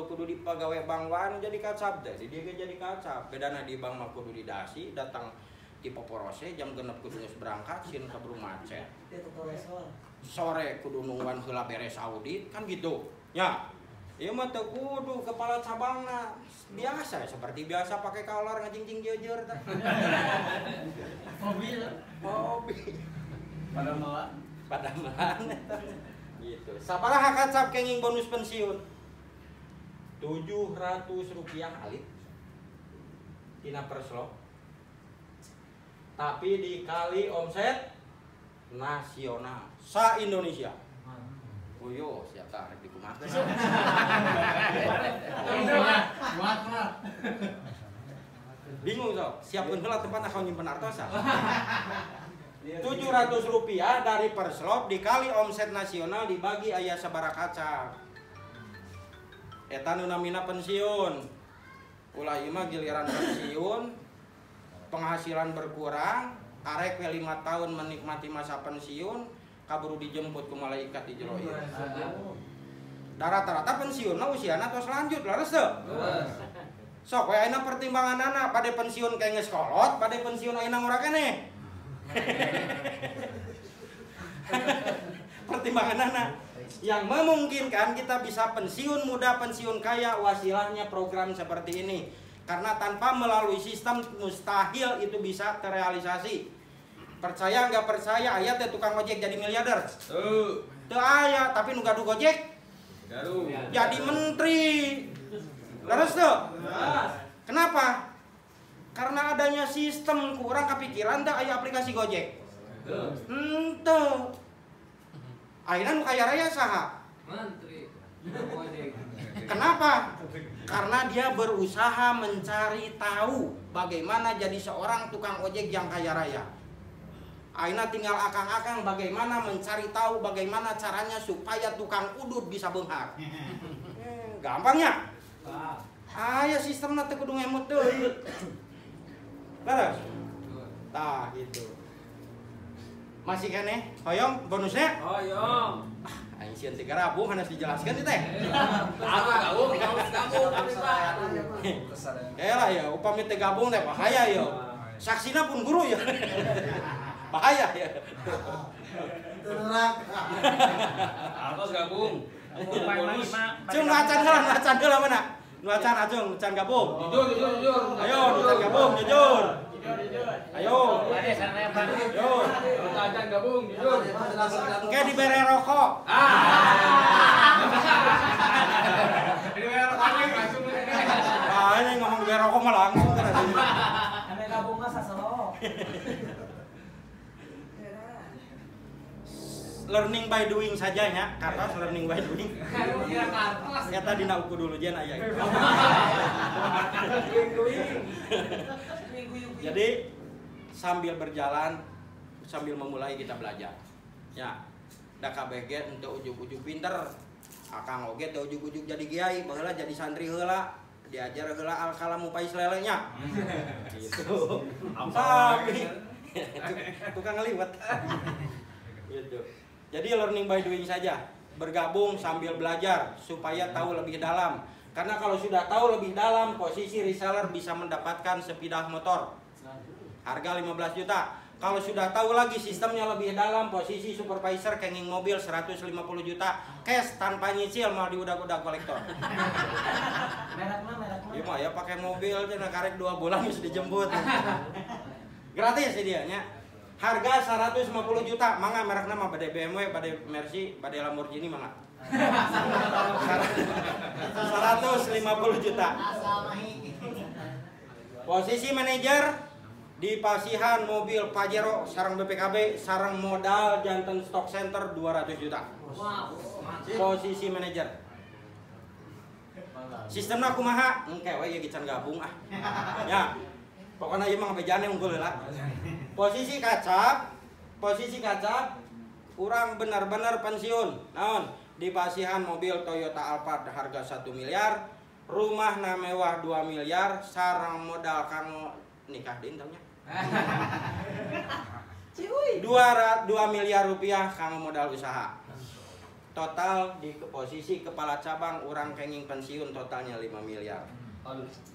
kudu di pagawe bank wae jadi kacab teh. Di dieu jadi kacab. Bedana di bank mah kudu didasi, datang di poporose jam 6 kudu geus berangkat, sieun kaburu macet. Sore kudu nungguan heula beres audit kan gitu. Ya. Ieu mah teu kudu kepala cabangna. Biasa seperti biasa pakai kolor ngajing-jing jejer teh. Hobi. Padamelan gitu. Sabaraha kacab kenging bonus pensiun? Rp700 alit. Tina perslop. Tapi dikali omset nasional sa Indonesia. Uyo, siap tarik di kumat. Bingung so, siapkeun heula tempat akau nyimpen artosa. Rp700 dari perslop dikali omset nasional dibagi aya sabaraha kaca. Eta nu namina pensiun. Ulah ieu mah giliran pensiun, penghasilan berkurang, arek we 5 tahun menikmati masa pensiun. Kaburu dijemput ku malaikat di jero ieu. Rata-rata pensiunna usiana tos lanjut laras teu? Sok we ayeuna pertimbanganana pada pensiun kayak geus kolot, pada pensiun ayeuna ngora keneh. Pertimbanganana yang memungkinkan kita bisa pensiun muda, pensiun kaya, wasilahnya program seperti ini. Karena tanpa melalui sistem mustahil itu bisa terrealisasi. Percaya nggak percaya ayat teh tukang ojek jadi miliarder. Teu aya tapi nu gaduh gojek jadi menteri. Terus tuh. Kenapa? Karena adanya sistem kurang kepikiran teh aya aplikasi Gojek. Henteu. Ayeuna nu kaya raya saha? Menteri. Kenapa? Karena dia berusaha mencari tahu bagaimana jadi seorang tukang ojek yang kaya raya. Ayeuna tinggal akang-akang bagaimana mencari tahu bagaimana caranya supaya tukang udud bisa beunghar. Gampangnya. Aya sistemna teh kudu ngemut deui. Beres. Tah gitu. Masih keneh hoyong bonusnya? Hoyong. Aing sieun teh garabung hanes dijelaskeun teh. Gabung. Elah ya upami teh gabung teh bahaya ya. Saksina pun guru ya. Bahaya ya. Atos gabung. Cung acan heula mana? Nu acan ajeng can gabung. Jujur. Ayo nu can gabung jujur. Ayo. Jujur. Acan gabung, jujur. Engke dibere rokok. Ini Learning by doing saja ya, kartos learning by doing. Ya tadi na uku dulu jen aya. Jadi sambil berjalan, sambil memulai kita belajar. Ya, da kabeh ge henteu ujug-ujug pinter. Akang oge teu ujug-ujug jadi kiai, baheula jadi santri heula. Diajar heula al-kalam upais lelenya. Gitu. Tapi tukang ngeliwet. Gitu. Jadi learning by doing saja, bergabung sambil belajar supaya tahu lebih dalam. Karena kalau sudah tahu lebih dalam, posisi reseller bisa mendapatkan sepeda motor harga 15 juta. Kalau sudah tahu lagi sistemnya lebih dalam, posisi supervisor kenging mobil 150 juta cash tanpa nyicil mau diudak-udak kolektor. Iya mah ya pakai mobil cenah karek 2 bulan bisa dijemput. Gratis sih dia nya. Harga 150 juta, mangga merekna mah bade BMW, bade Mercy, bade Lamborghini mangga. 150 juta. Posisi manajer di pasihan mobil Pajero sareng BPKB sareng modal janten stock center 200 juta. Posisi manajer. Sistemna kumaha? Engke we ieu gican gabung ah. Ya. Pokoknya ieu mah bejane unggul heula. Posisi kacap, urang benar-benar pensiun. Naon? Di pasihan mobil Toyota Alphard harga 1 miliar, rumah na mewah 2 miliar, sarang modal kanggo nikah deui tanya. 2 miliar rupiah kanggo modal usaha. Total di posisi kepala cabang urang kenging pensiun totalnya 5 miliar.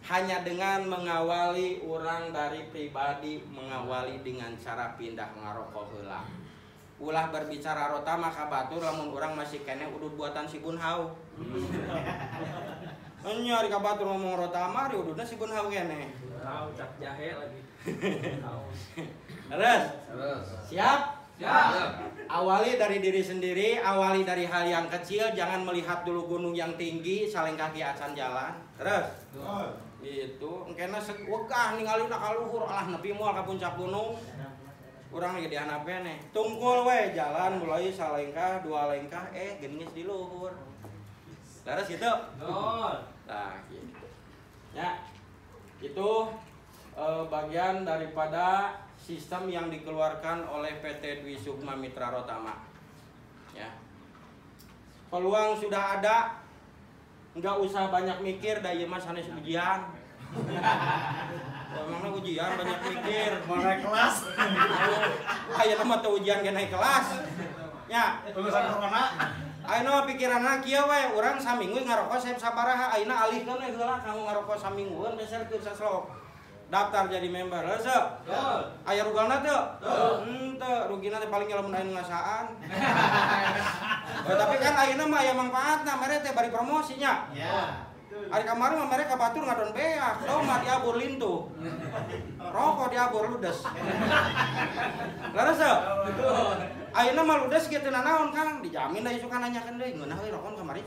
Hanya dengan mengawali orang dari pribadi, mengawali dengan cara pindah ngarokok heula. Ulah berbicara rota maka batur lamun orang masih kene udud buatan si Bunhau. Nyari ka batur ngomong rota mah di ududna si Bunhau kene. Tahu cak jahe lagi. Terus? Siap? Siap. Awali dari diri sendiri, awali dari hal yang kecil, jangan melihat dulu gunung yang tinggi, saling kaki acan jalan. Terus? Itu, engkena wegah ningalina ka luhur, alah nepi moal ka puncak gunung. Urang lagi dihanapkeun nih. Tungkul we jalan mulai salengkah, 2 lengkah, geuning geus di luhur. Terus gitu? Nah, gitu. Ya. Itu bagian daripada sistem yang dikeluarkan oleh PT Dwi Sukma Mitra Rotama. Ya. Peluang sudah ada, nggak usah banyak mikir, da ieu mah sanes ujian. Emangnya ujian banyak mikir, Mau naik kelas. Ayeuna mah teu ujian ge naik kelas. Ya, Lulusan corona. ayeuna pikiranna kieu we, urang saminggu ngarokok saeb sabaraha, ayeuna alihkeun we heula kanggo ngarokok saminggueun beserkeun saslok. Daftar jadi member, leuseuk. Aya rugalna teu? Henteu, rugina teh paling lamun aya ngasaan. Tapi kan ayeuna mah aya mangpaatna, mere teh bari promosinya. Ya. Hari kemarin mah mereka batur ngadon beak, tau mah diabur lintu. Rokok diabur ludes. Laras teu? Ayeuna mah ludes kieu teu nanaon Kang, dijamin da isukan nanyakeun deui, ngeunah euy rokok kamari.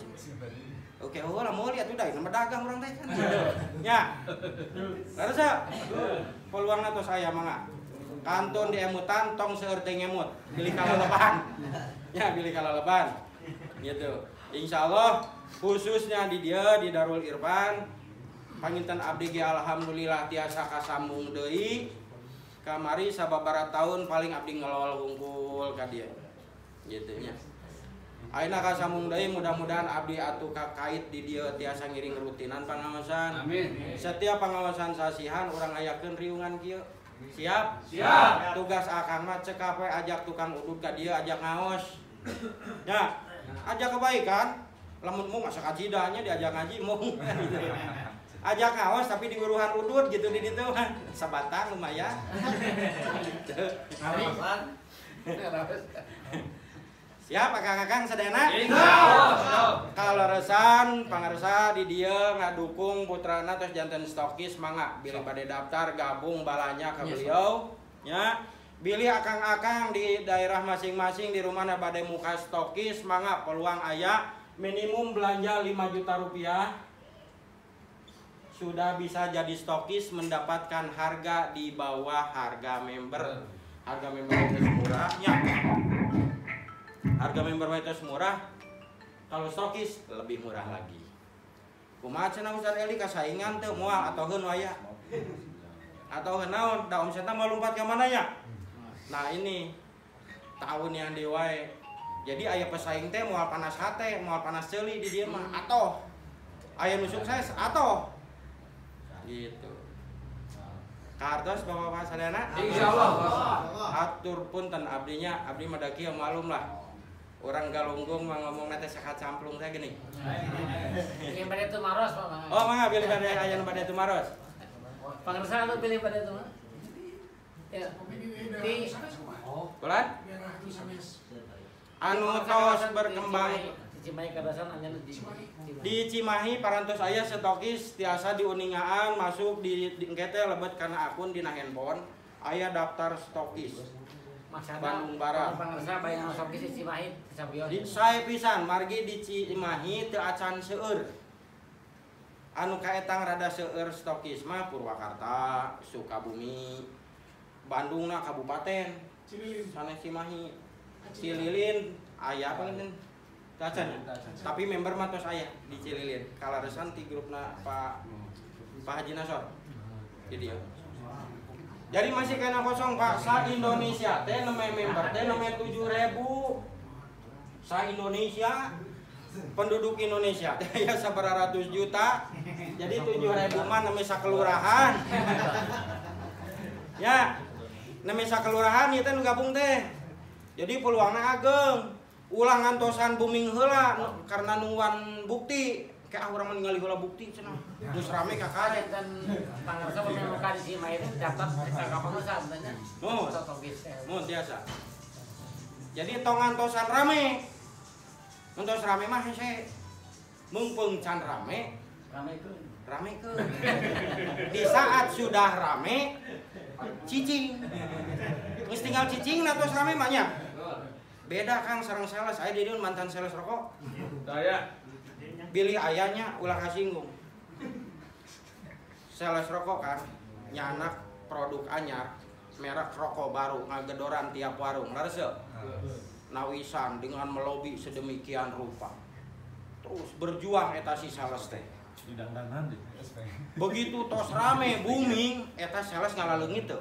Oke, lah mau lihat udah, nama dagang orang teh kan. Ya. Laras teu? Peluangna tos aya mangga. Kantun di emutan tong seueur teh ngemut, pilih kalaleban. Ya, pilih kalaleban. Gitu. Insyaallah khususnya di dia di Darul Irfan panginten abdi ge alhamdulillah tiasa kasambung deui. Kamari sababaraha taun paling abdi ngelol hungkul ka dieu. Gitu nya. Ayeuna kasambung deui mudah-mudahan abdi atuh kakait di dieu tiasa ngiring rutinan pangaosan. Amin. Setiap pangaosan sasihan urang ayakeun riungan kieu. Siap? Siap. Tugas akang mah cekap we ajak tukang udud ka dieu ajak ngaos. Ya. Ajak kebaikan, lamun mung asa kajidahnya diajak ngaji mung. Ajak ngawas tapi di uruhan udud gitu di ditu sabatang lumayan. Siap akang-akang sadayana? Kalau resan pangarsa di dia ngadukung putrana terus janten stokis mangga bilih bade daftar gabung balanya ke beliau nya. Bilih akang-akang di daerah masing-masing di rumahna bade muka stokis mangga peluang aya minimum belanja 5 juta rupiah sudah bisa jadi stokis mendapatkan harga di bawah harga member. Harga member itu murahnya. Harga member itu murah. Kalau stokis lebih murah lagi. Kumaha cenah Ustaz Eli kasaingan teu moal atau heun aya? Atau naon da omsetna mau lompat ke mananya? Nah ini tahun yang diwae. Jadi aya pesaing teh moal panas hate, moal panas ceuli di dieu mah atoh. Aya nu sukses atoh. Gitu. Kartos Bapak-bapak sadayana? Insyaallah. Atur punten abdinya, abdi mah da kieu malum lah. Orang galunggung mah ngomongna teh sakat camplung teh gini. Pilih pada itu maros Pak. Oh, mangga pilih pada aya nu pada itu maros. Pangersa tuh pilih pada itu mah. Ya. Di Bulan? Anu tos berkembang di Cimahi kadasan anya di Cimahi parantos aya stokis tiasa diuningaan masuk di engke teh lebet kana akun dina handphone aya daftar stokis. Bandung Barat. Pangersa bayang stokis di Cimahi sabios. Di sae pisan margi di Cimahi teu acan seueur. Anu kaetang rada seueur stokis mah Purwakarta, Sukabumi, Bandungna kabupaten, sanes Cimahi, Cililin aya apa ngeunin? Acan. Tapi member mah tos aya di Cililin. Kalaresan ti grupna Pak Haji Nasor. Jadi ya. Jadi masih kena kosong Pak. Sa Indonesia teh nemeh member teh nemeh 7.000. Sa Indonesia penduduk Indonesia teh aya sabaratus juta. Jadi 7.000 mah nemeh sakelurahan. Ya. Nemeh sakelurahan ieu teh nu gabung teh. Jadi peluangna ageng. Ulah ngantosan booming heula karena nungguan bukti. Kayak urang ningali heula bukti cenah. Geus rame ka karet Dan pangersa menemukan di Cimahi itu dapat ka pangersa sebenarnya. Oh, stokis. mun biasa. Jadi tong ngantosan rame. Ngantos rame mah hese. Mumpung can rame, ramekeun. Di saat sudah rame, cicing. Geus tinggal cicing tos rame mah nya. Beda Kang sareng sales, aya di dieu mantan sales rokok. Saya. Bilih ayahnya ulah kasinggung. Sales rokok kan, nyanak produk anyar, merek rokok baru ngagedoran tiap warung. Laras nawisan dengan melobi sedemikian rupa. Terus berjuang eta si sales teh. Begitu tos rame booming, eta sales ngaleungit teu.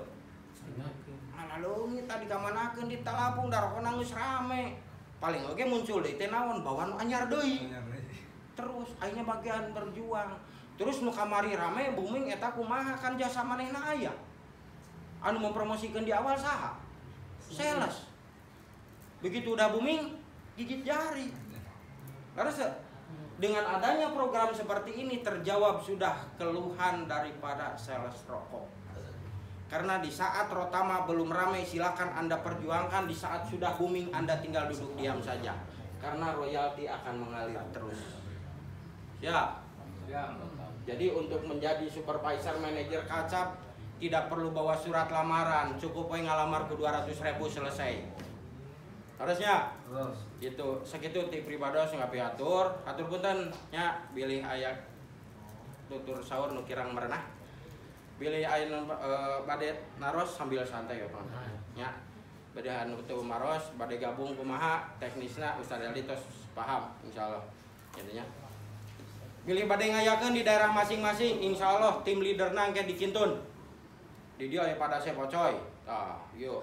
Ngaleungit tadi kamanakeun di talapung da rokona geus rame. Paling oge muncul deui teh naon bawa nu anyar deui. Terus akhirnya bagian berjuang. Terus nu kamari rame booming eta kumaha kan jasa manehna aya. Anu mempromosikan di awal saha? Sales. Begitu udah booming gigit jari. Laras dengan adanya program seperti ini terjawab sudah keluhan daripada sales rokok. Karena di saat Rotama belum ramai silakan Anda perjuangkan, di saat sudah booming Anda tinggal duduk diam saja. Karena royalti akan mengalir terus. Ya. Jadi untuk menjadi supervisor manajer kacap tidak perlu bawa surat lamaran, cukup we ngalamar ke 200.000 selesai. Harusnya gitu, segitu ti pribados ngapi atur punten nya bilih aya tutur saur nu kirang merenah. Bilih aya bade naros sambil santai ya, Bang. Nya bade anu teu maros, bade gabung kumaha teknisna Ustaz Eldi tos paham insyaallah. Intinya bilih bade ngayakeun di daerah masing-masing, insyaallah tim leaderna engke dikintun. Di dia aya pada sepocoy. Tah, yuk.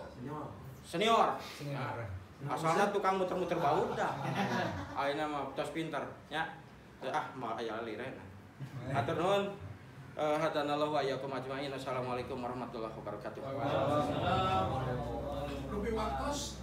Senior. Asalna tukang muter-muter baut dah. Ayeuna mah tos pinter, nya. Mah aya lirena. Hatur nuhun. Hadanallahu wa iyyakum ajmain. Assalamualaikum warahmatullahi wabarakatuh. Waalaikumsalam. Ruby Waktos